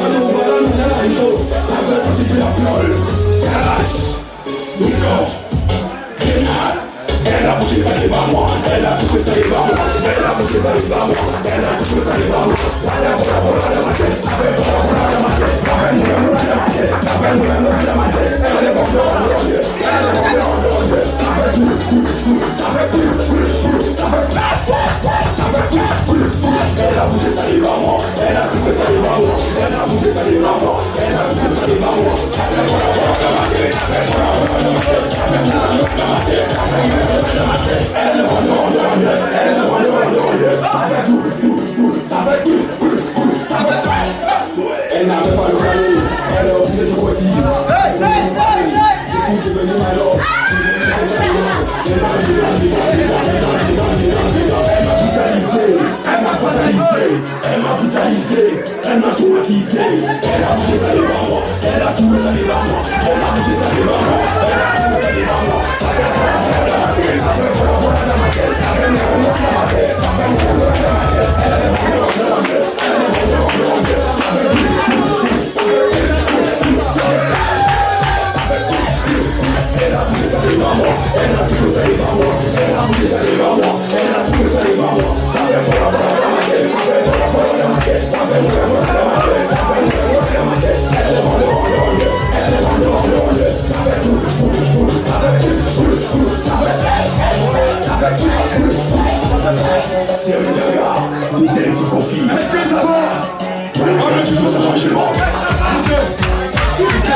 Speaker 2: Ça veut sortir de la fiole. Kalash, Nikov, Renal. Elle a bougé sa libre à moi. Elle a soufflé sa libre à moi. Elle a bougé sa libre à moi. Elle a soufflé sa libre à moi. Ça fait pour la bola de ma tête. Ça fait pour la bola de ma tête. Ça fait pour la bola de ma tête. Ça fait pour la bola de ma tête. Elle est vendue en longue. Elle est vendue en longue. Ça fait tout. Ça fait tout. Ça fait ça fait tout. Elle a bougé sa libre à moi. Elle a soufflé sa libre à moi. Elle a bougé sa libre à moi. Elle a soufflé sa libre à moi. Ça fait pour la bola de ma tête. Ça fait pour la bola de ma tête. Ça fait pour la bola de ma tête. Ça fait pour la bola de ma tête. Elle est vendue en longue. Elle est vendue en longue. Ça fait tout. Ça fait tout. Ça fait elle n'avait pas le rallye. Elle a obligé son quotidien. Je suis devenu malheur. Elle m'a brutalisé. Elle m'a fatalisé. Elle m'a brutalisé. Elle m'a traumatisé. Elle a bougé sa libre à moi. Elle a soufflé sa libre à moi. Elle a bougé sa libre à moi. Elle a soufflé sa libre à moi. Ça fait pour la bola de ma tête. Ça fait pour la bola de ma tête. Ça fait pour la bola de ma tête. Ça fait pour la bola de ma tête. Elle est vendue en longue. Elle est vendue en longue. Ça fait tout. Elle a bougé sa libre à moi. Elle a soufflé sa libre à moi. Elle a bougé sa libre à moi. Elle a soufflé sa libre à moi. Ça fait pour la bola de ma tête. Ça fait pour la bola de ma tête. Ça fait pour la bola de ma tête. Ça fait pour la bola de ma tête. Elle est vendue en longue. Elle est vendue en longue. Ça fait tout. Ça fait tout. Ça fait tout. C'est un Diaga. L'idée qui confie. Est-ce que ça va? On a toujours un rangement.
Speaker 3: DJ,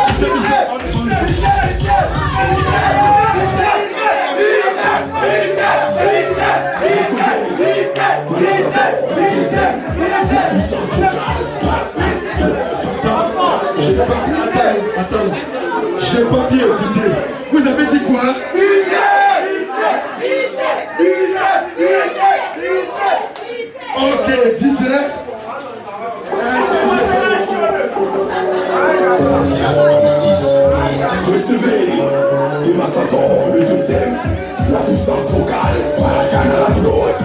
Speaker 3: La puissance vocale, par la canne à la bloc.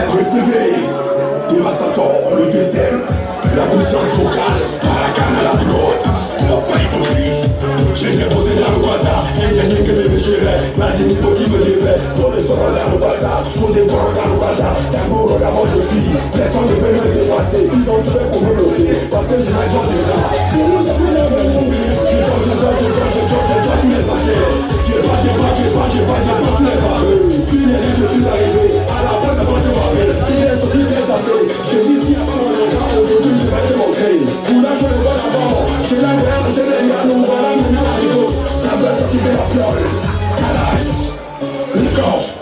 Speaker 3: Recevez, dévastateur, le deuxième. La puissance vocale, par la canne à la bloc. Mon pas hypocrite, j'ai déposé dans le bata. Et j'ai dit que mes péchés, la limite qui me dévait. Pour les sorts dans le bata, pour des bords dans le bata. Tambour d'abord je suis, personne ne peut me dépasser. Ils ont tout fait pour me bloquer, parce que j'ai la joie de là. Je dois tous les passer. J'ai pas tous les barres. Finalement je suis arrivé, à la porte d'abord je m'appelle. Il est sorti très sapé. Je dis si à mon endroit, aujourd'hui je vais te montrer. Pour la joie de bon d'abord, j'ai la guerre, c'est les gars, nous voilà maintenant à l'ego. Ça doit sortir de la fiole. Kalash, le coffre,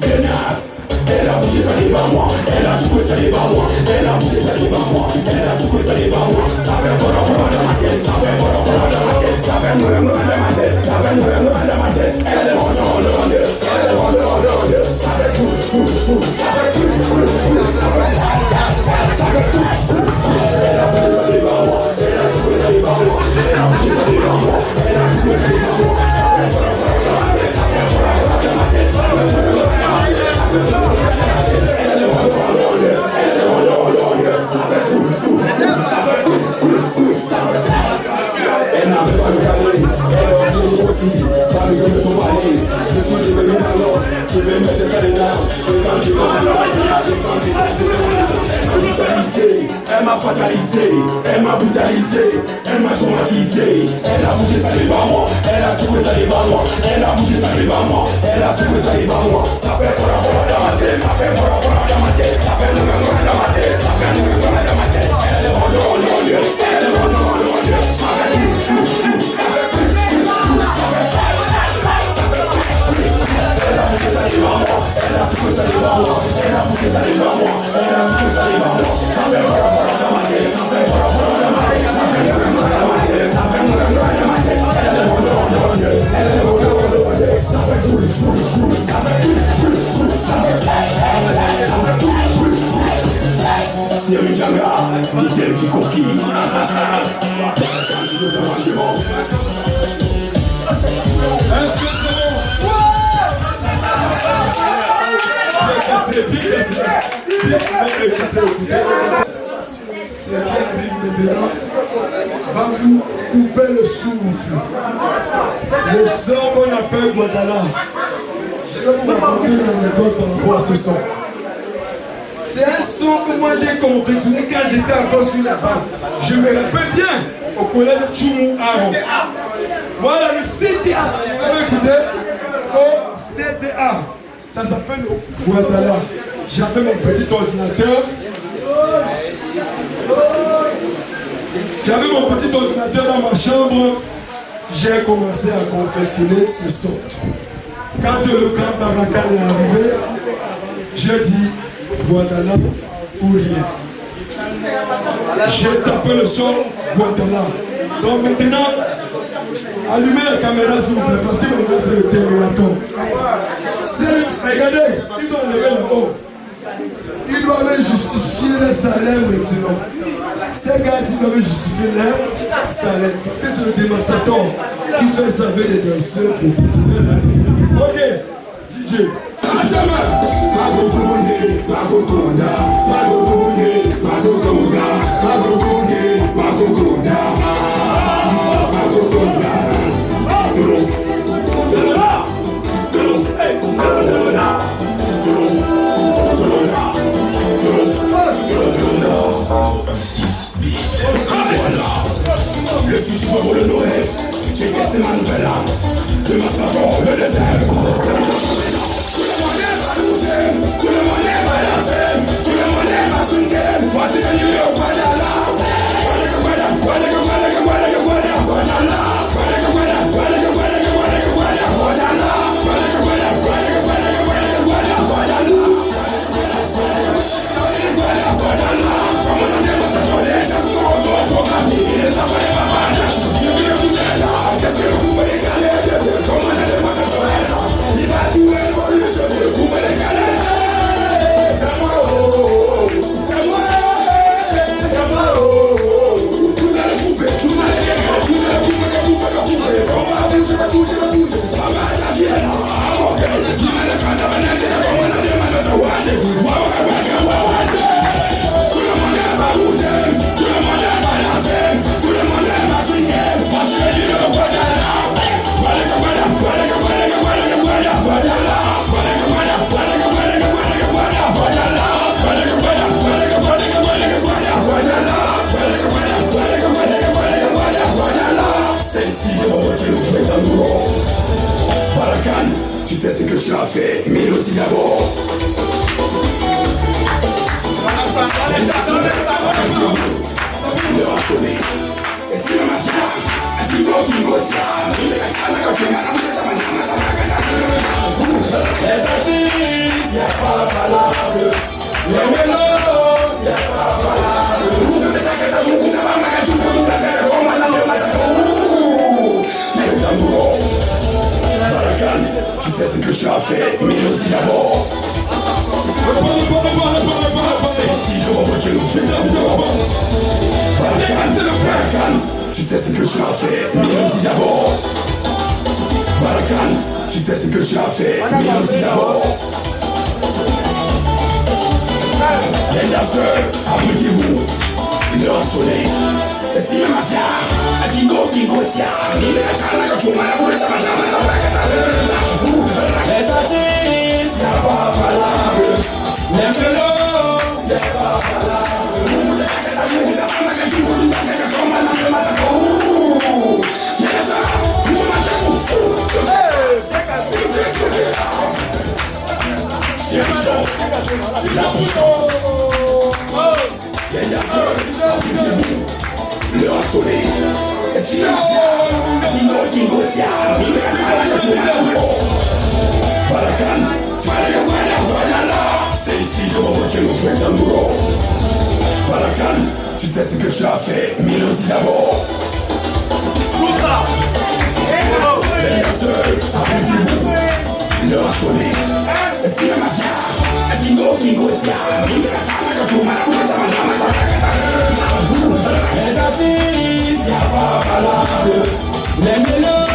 Speaker 3: Bénard. Elle a bougé sa libre à moi, elle a secoué sa libre à moi, elle a bougé sa libre à moi, elle a secoué sa libre à moi. Ça fait bon dans ma tête, ça fait bon dans ma tête, ça fait bon dans ma tête, ça fait bon dans ma tête. Elle est ronde, elle est ronde, ça fait tout, ça fait tout, ça fait tout. Elle a bougé sa libre à moi, elle a secoué sa libre à moi, elle a bougé sa libre à moi, elle a secoué sa libre à moi. Ça fait bon dans ma tête, ça fait bon dans ma tête, ça fait bon dans ma tête. Elle n'avait pas le calé, elle a toujours aussi, pas besoin de ton balai. Je suis devenu ma losse, je vais mettre ça dedans. Et quand tu vas elle m'a fatalisé, elle m'a brutalisé, elle m'a traumatisé. Elle a bougé sa libre à moi, elle a secoué sa libre à moi, elle a bougé sa libre à moi, elle a secoué sa libre à moi. Ça fait pour la dans ma tête, ça fait pour la dans ma tête, ça fait pour la dans ma tête, ça fait pour la dans ma tête. Elle est ronde, elle est ronde, ça fait elle a bougé sa libre à moi, elle a secoué sa libre à moi, elle a bougé sa libre à moi, elle a secoué sa libre à moi. Ça fait pour la dans ma tête, ça fait pour la dans ma tête, ça fait pour la dans ma tête, ça fait pour la dans ma tête. Elle est ronde, elle est ronde, ça fait tout, ça fait tout, ça fait tout. C'est un Djanga, dit-elle qui confie. Quand tu veux manger bon.
Speaker 2: Est-ce que c'est bon? Bien cassé. Écoutez. Ce qui arrive maintenant va vous couper le souffle. Le son qu'on appelle Guadala. Je vais vous raconter une anecdote par rapport à ce son. C'est un son que moi j'ai confectionné quand j'étais encore sur la banque. Je me rappelle bien au collège Tchoumou Aaron. Voilà le CTA. Vous avez écouté? Au CTA. Ça s'appelle Guadala. J'avais mon petit ordinateur. J'avais mon petit ordinateur dans ma chambre. J'ai commencé à confectionner ce son. Quand le grand Barakan est arrivé, j'ai dit Guadala ou rien. J'ai tapé le son Guadala. Donc maintenant, allumez la caméra s'il vous plaît, parce que maintenant c'est le Terminator. Regardez, ils ont enlevé le haut. Ils doivent justifier les salaires maintenant. Ces gars, ils doivent justifier leur salaire. Parce que c'est le dévastateur qui fait servir les danseurs professionnels. Ok, DJ.
Speaker 3: Le futur pour le Noël, j'ai cassé ma nouvelle âme. De ma façon, le désert. Tout le monde est à l'ouzel, tout le monde est à la scène, tout le monde est à swingen. Voici le lieu au Guadala. Guadala. Tu sais ce que tu as fait, Mélodie d'abord. Les artistes, y'a pas valable. Les mélos, y'a pas valable. Barakan, tu sais ce que tu as fait, Mélodie d'abord. C'est ici comment tu nous fais d'amour. Barakan, tu sais ce que tu as fait, Mélodie d'abord. Barakan, tu sais ce que tu as fait, Mélodie d'abord. Les danseurs, abritez-vous, l'heure a sonné. Et si la mafia, a dit go, tiens, les artistes, y'a pas valable. Les mélos, y'a pas valable. La puissance. Les danseurs, abritez-vous, l'heure a sonné. Et si la mafia, a dit go, tiens, Barakan, c'est ici que mon Dieu nous souhaite un boulot. Barakan, tu sais ce que tu as fait, Mélodie d'abord. Les danseurs, abritez-vous, l'heure a sonné. Et si la mafia, a dit go, tiens, les artistes, y'a pas valable. Les mélos,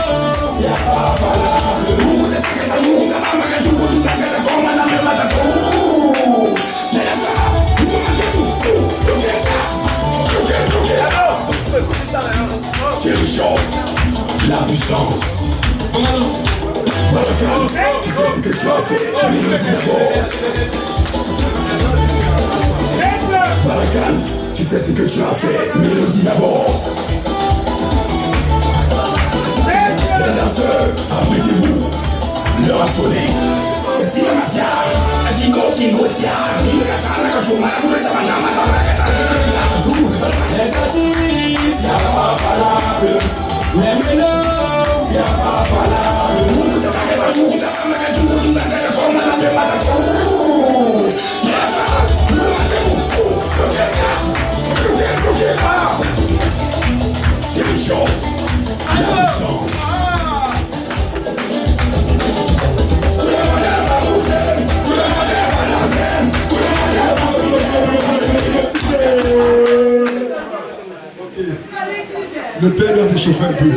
Speaker 3: y'a pas valable. C'est le chant, la puissance. Barakan, tu sais ce que tu as fait, Mélodie d'abord. Barakan, tu sais ce que tu as fait, Mélodie d'abord. Les danseurs, abritez-vous, l'heure a sonné. Et si la mafia, a dit go, tiens, les artistes, y'a pas valable. Les mélos, y'a pas valable. C'est le chant, la puissance.
Speaker 5: Le père doit s'échauffer un peu.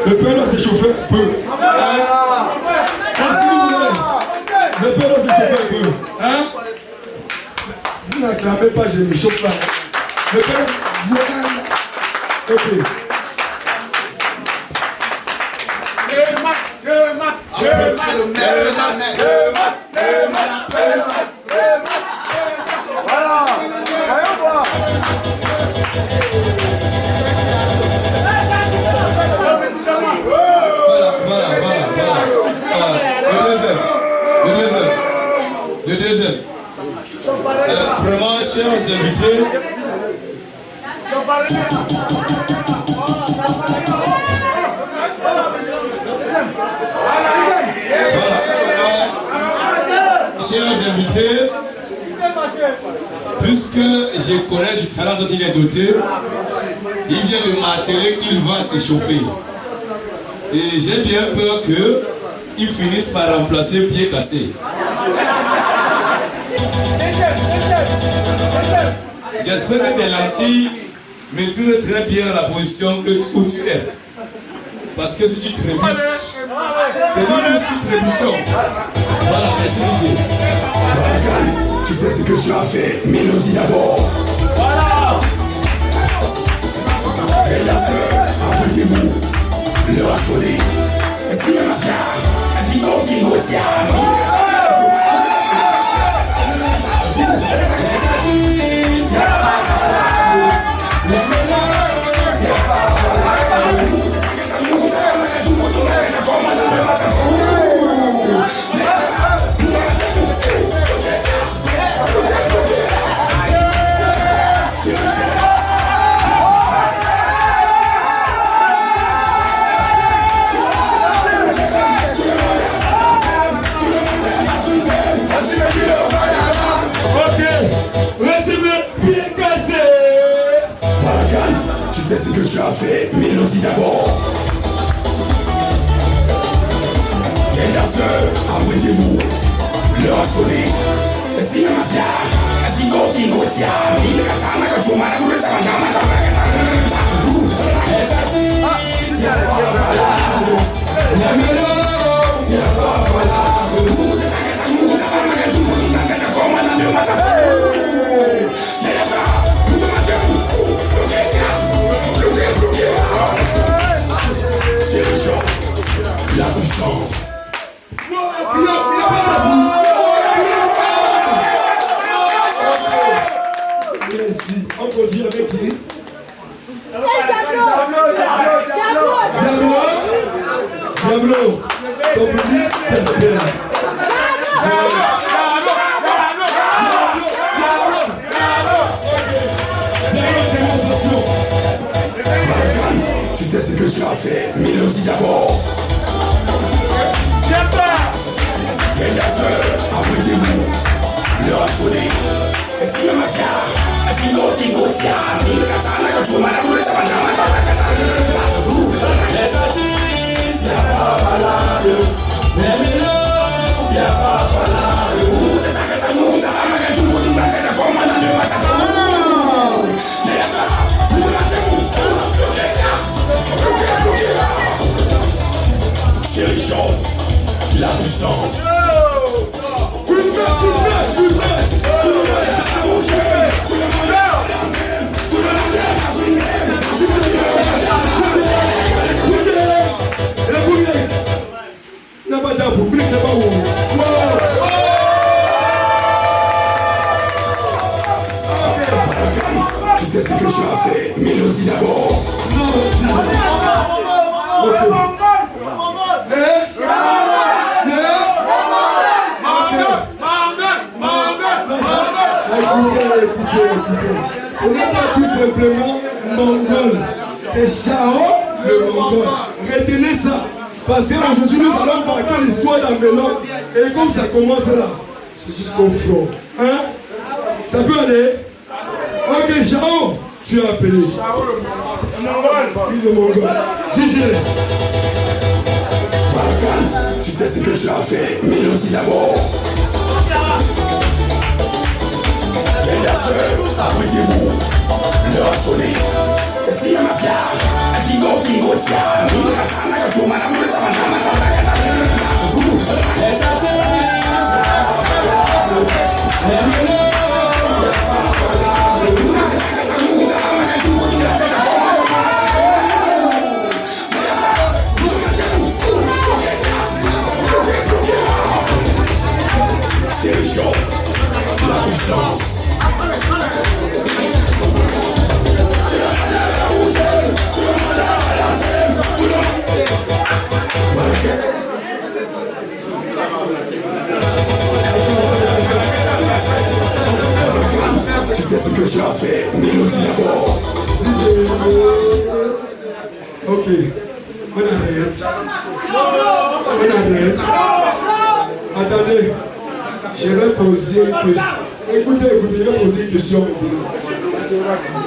Speaker 5: Le père doit s'échauffer un peu. Qu'est-ce que vous voulez? Le père doit s'échauffer un peu. Hein? Vous n'acclamez pas, je me chauffe pas. Le père, vous êtes. Ok.
Speaker 3: Le deuxième. Vraiment, chers invités, chers invités, puisque je connais du talent dont il est doté, il vient de m'attirer qu'il va s'échauffer. Et j'ai bien peur qu'il finisse par remplacer pied cassé. J'espère que tes lentilles maîtrisent très bien la position où tu es.
Speaker 5: Parce que si tu trébuches, c'est nous tous qui trébuchons. Voilà, merci Didier.
Speaker 3: Barakan, tu sais ce que tu as fait, Mélodie d'abord. Et la sœur, apprêtez-vous, l'heure a sonné. Est-ce qu'il y a ma fière? Est-ce qu'il y a ma fière? C'est ce que tu as fait, Mélodie d'abord. Et ta sœur, apprêtez-vous, l'heure a sonné. Est-ce qu'il y a ma fière? Est-ce qu'il y a ma fière? Il katana kachuma na kule tabangama tabangama. La puissance.
Speaker 5: Merci. On continue avec qui? Diablo. Ton public t'appelle.
Speaker 3: Barakan, tu sais ce que tu as fait, Mélodie d'abord. Et ta sœur, apprêtez-vous, l'heure a sonné. Est-ce qu'il y a ma fière? Est-ce qu'il y a ma fière? Il katana kachuma na kule tabangama tabangama. Les artistes, y'a pas malade. Les mélodies, y'a pas malade. C'est les gens, la puissance. Tu sais ce que tu as fait, Mélodie d'abord.
Speaker 5: Écoutez. Ce n'est pas tout simplement Mongol. C'est Chao le Mongol. Retenez ça. Parce qu'aujourd'hui nous allons marquer l'histoire d'Amelon. Et comme ça commence là, c'est jusqu'au front. Hein? Ça peut aller? Ok, Chao, tu as appelé. Oui, le Mongol. DJ.
Speaker 3: Barakan, tu sais ce que tu as fait, Mélodie d'abord. Et ta sœur, apprêtez-vous, l'heure a sonné. Est-ce qu'il y a ma fière? Est-ce qu'il y a ma fière? Il katana kachuma na kule tabangama tabangama. Les artistes, les c'est les gens, la puissance. Tu sais ce que tu as fait, Mélodie d'abord.
Speaker 5: Ok, on arrête. Attendez, je vais poser une question. Écoutez, je vais poser une question maintenant.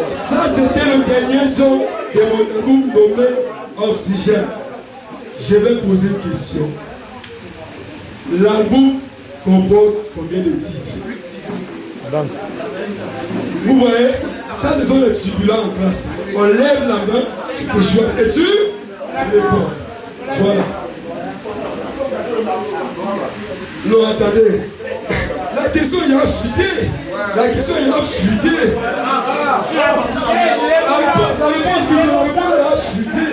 Speaker 5: Ça, c'était le dernier son de mon album nommé Oxygène. Je vais poser une question. L'album comporte combien de titres? Vous voyez, ça ce sont les tubulants en classe. On lève la main, tu peux choisir et tu réponds. Non, attendez. La question il a fuité. La question il a fuité. La réponse elle a fuité.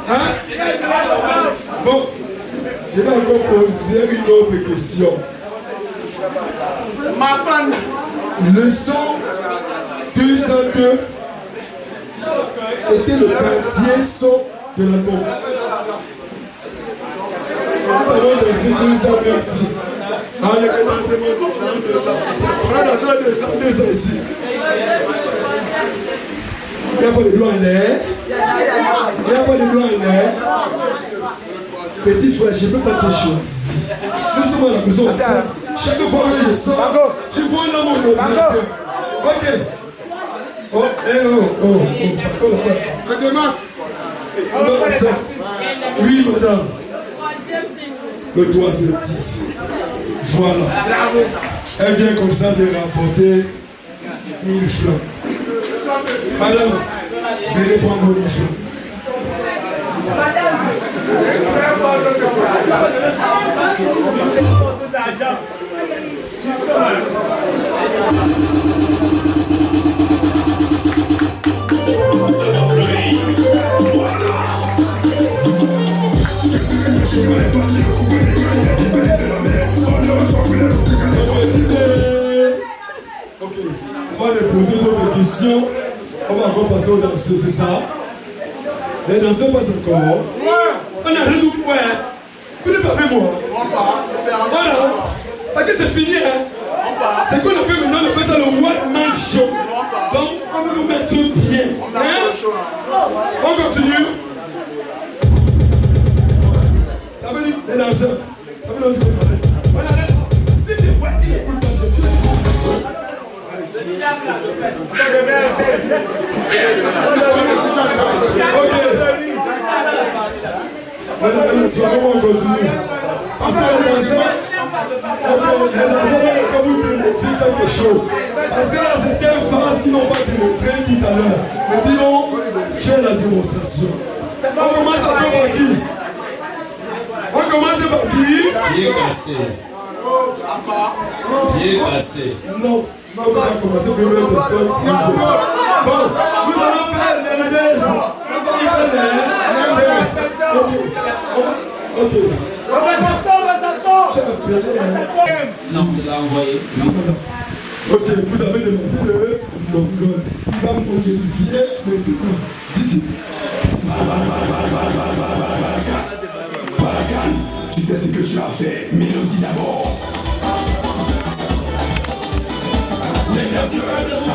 Speaker 5: Hein? Bon, je vais encore poser une autre question. Leçon 202 était le quartier son de l'album. Nous allons danser 202 ici. Allez, commencez mon 200. On va danser le 200 ici. Il n'y a pas de doigt en l'air. Il n'y a pas de doigt en l'air. Petit frère, je ne peux pas te choisir. Nous sommes à la maison. Chaque fois que je sors, tu vois dans mon ordinateur. Ok. Oh, oui, madame. Le troisième titre. Voilà. Elle vient comme ça de rapporter 1000 francs. Madame, venez prendre 1000 francs. Ok, on va lui poser d'autres questions. On va encore passer aux danseurs, c'est ça? Les danseurs passent encore. On a rien de quoi. Vous n'êtes pas fait moi. Voilà. Parce que c'est fini. Hein? C'est qu'on appelle maintenant, on appelle ça le one man show. Donc, on va nous mettre bien. Hein? On continue. Ça veut dire les danseurs. Ça veut dire qu'on arrête. On arrête. Si tu vois, il écoute pas. Ok. On continue. Parce que les danseurs, vont vous démontrer quelque chose. Parce que là, c'est des phases qui n'ont pas démontré tout à l'heure. Mais qui ont fait la démonstration. On commence par qui? On commence par qui?
Speaker 3: Pied cassé. Pied cassé.
Speaker 5: Non. On va commencer par une personne. Bon, nous allons faire les baisses. Ok.
Speaker 1: Non, je l'ai envoyé.
Speaker 5: Ok, vous avez demandé le mongol. Il va modifier maintenant. Didi.
Speaker 3: Barakan, tu sais ce que tu as fait. Mélodie d'abord. Les danseurs,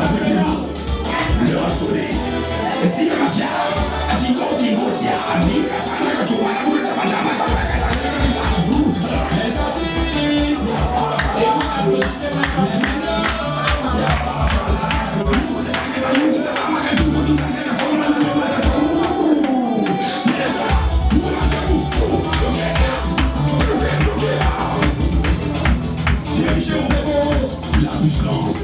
Speaker 3: appelez-vous. Le rassolé. Si la mafia, Azigo, Zigotia, Amika, Tanaka, Joana, Tabandama, les artistes, la puissance.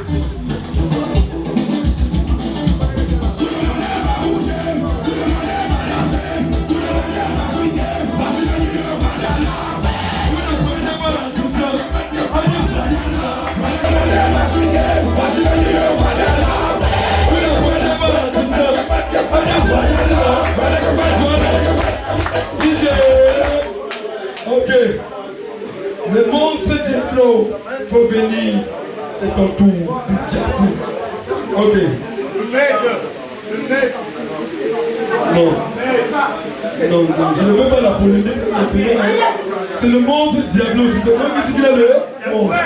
Speaker 5: Ok. Le monstre Diablo, faut venir. C'est ton tour. Diablo. Ok. Non. Non, je ne veux pas la polémique maintenant. C'est le monstre Diablo. C'est moi qui dis qu'il est le monstre.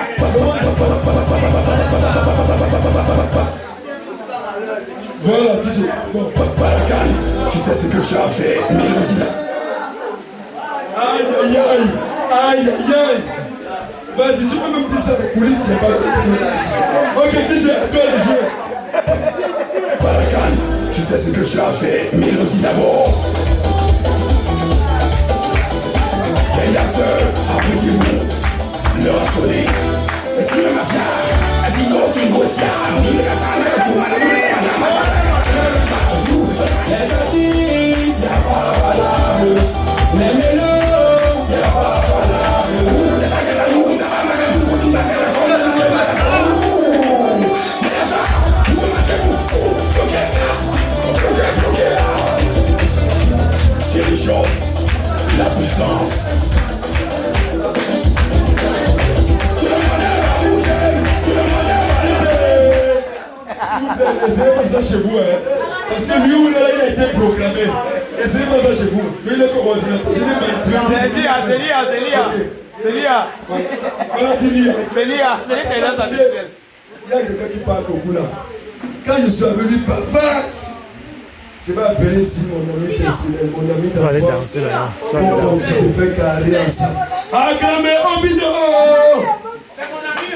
Speaker 5: Voilà, DJ. Bon.
Speaker 3: Barakan, tu sais ce que tu as fait. Mélodie.
Speaker 5: Aïe, aïe, aïe. Aïe, aïe, aïe. Vas-y, tu peux même dire ça aux coulisses, il n'y a pas de menace. Ok, DJ, à toi de jouer.
Speaker 3: Barakan, tu sais ce que tu as fait. Mélodie d'abord. Les danseurs, apprêtez-vous. Le rassolé. Si la mafia, Azigo, Zigotia, Amika, Tanaka, Joana, Tabandama, les artistes, y'a pas valable. Les mélos, y'a pas valable. résistance. Tout le monde va bouger, tout le monde va danser. S'il vous plaît, essayez pas ça chez vous, hein. Parce que lui ou là, il a été proclamé. Essayez pas ça chez vous. Lui, il est coordinateur. Je l'ai manipulé.
Speaker 7: C'est Lia. C'est Lia.
Speaker 3: On a dit Lia.
Speaker 7: C'est Lia. C'est Lia qui est dans sa mutuelle.
Speaker 3: Il y a quelqu'un qui parle beaucoup là. Quand je suis avec lui, parfait. Je vais appeler ici mon ami personnel, mon ami d'enfance. Pour qu'on se fait carrer ensemble. Acclamez Obino! C'est mon ami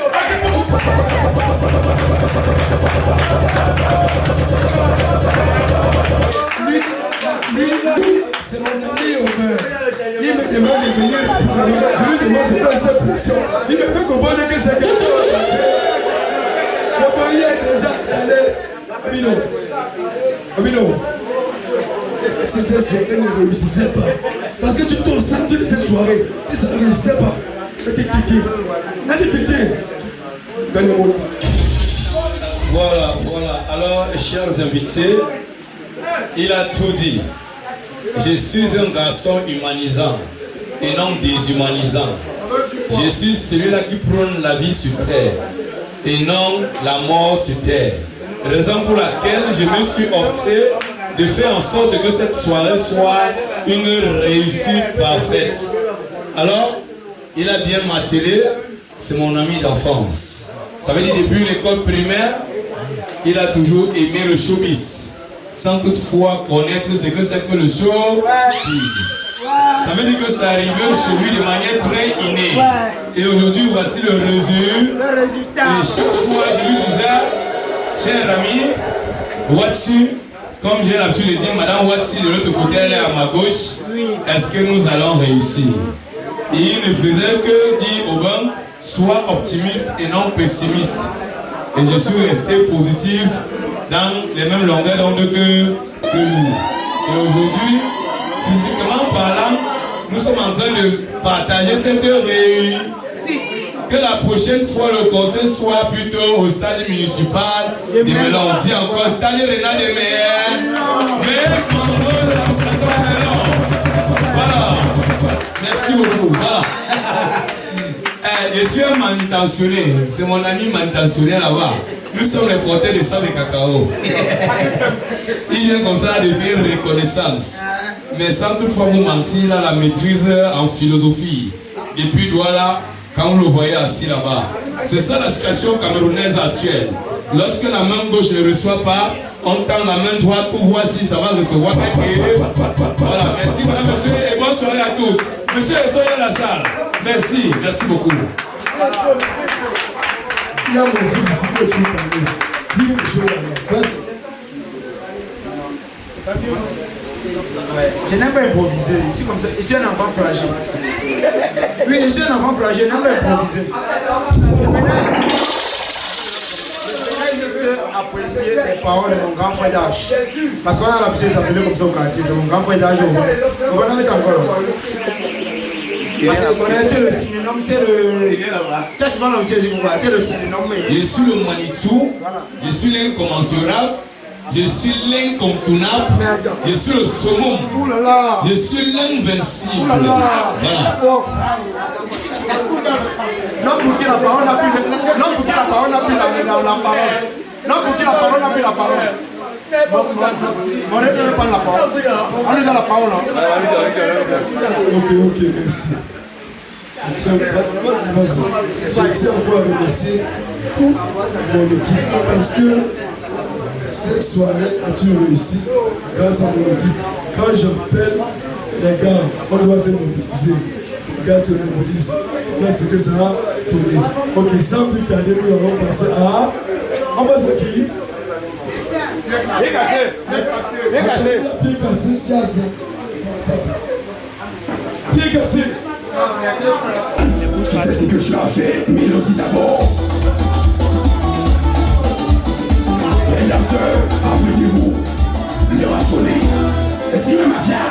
Speaker 3: Lui, c'est mon ami Omer. Il me demande de venir. Je lui demande de faire cette pression. Il me fait comprendre que c'est quelque chose. Le pays est déjà installé. Obino. Si cette soirée ne réussissait pas, parce que tu es au centre de cette soirée, si ça ne réussissait pas, donnez-moi là.
Speaker 8: Voilà. Alors, chers invités, il a tout dit. Je suis un garçon humanisant et non déshumanisant. Je suis celui-là qui prône la vie sur terre et non la mort sur terre. Raison pour laquelle je me suis opté de faire en sorte que cette soirée soit une réussite parfaite. Alors, il a bien m'attelé, c'est mon ami d'enfance. Ça veut dire depuis l'école primaire, il a toujours aimé le showbiz, sans toutefois connaître ce que c'est que le showbiz. Ça veut dire que c'est arrivé chez lui de manière très innée. Et aujourd'hui, voici le résultat. Et chaque fois, je lui disais, cher ami, voici. Comme j'ai l'habitude de dire, Madame Watsi de l'autre côté, elle est à ma gauche. Est-ce que nous allons réussir? Et il ne faisait que dire au banc, sois optimiste et non pessimiste. Et je suis resté positif dans les mêmes longueurs d'onde que lui. Et aujourd'hui, physiquement parlant, nous sommes en train de partager cette réunion. Que la prochaine fois le conseil soit plutôt au stade municipal de Melon. On dit encore stade Rénal de Meyer. Mais voilà. Merci beaucoup. Voilà. Je suis un manutentionnaire. C'est mon ami manutentionnaire là-bas. Nous sommes les porteurs de sang de cacao. Il vient comme ça de faire reconnaissance. Mais sans toutefois vous mentir, là, la maîtrise en philosophie. Depuis Douala, quand vous le voyez assis là-bas. C'est ça la situation camerounaise actuelle. Lorsque la main gauche ne reçoit pas, on tend la main droite pour voir si ça va recevoir. Voilà, merci madame, monsieur, et bonne soirée à tous. Monsieur, soyez dans la salle. Merci beaucoup.
Speaker 3: Il y a mon fils ici que tu veux parler. Dis quelque chose là-bas.
Speaker 4: Je n'aime pas improviser. Ici, comme ça, je suis un enfant fragile. Oui, je suis un enfant fragile, je n'aime pas improviser. Je vais apprécier les paroles de mon grand frère d'âge. Parce qu'on a l'habitude de s'appeler comme ça au quartier. C'est mon grand frère d'âge. On va en mettre encore. Parce que connais-tu le synonyme, tu sais le... Tu sais souvent l'habitude de dire pourquoi. Tu sais le synonyme.
Speaker 8: Je suis le Manitou, je suis l'incommensurable. Je suis l'incontournable, je suis le summum, je suis l'invincible. Voilà.
Speaker 4: Non, pour qui la parole n'a plus la parole. Non, pour qui la parole n'a plus la parole. On ne peut pas la parole. On est dans la parole.
Speaker 3: Ok, merci. Je tiens encore à remercier toute mon équipe parce que cette soirée a-t-il réussi grâce à mon équipe. Quand j'appelle les gars, on doit se mobiliser. Les gars se mobilisent. Voilà ce que ça a donné. Ok, sans plus tarder, nous allons passer à... On passe à qui?
Speaker 7: Bien cassé.
Speaker 3: Pied cassé.
Speaker 2: Tu sais ce que tu as fait, Mélodie d'abord. Les danseurs, applaudissez-vous. L'heure a sonné. Et si le mafia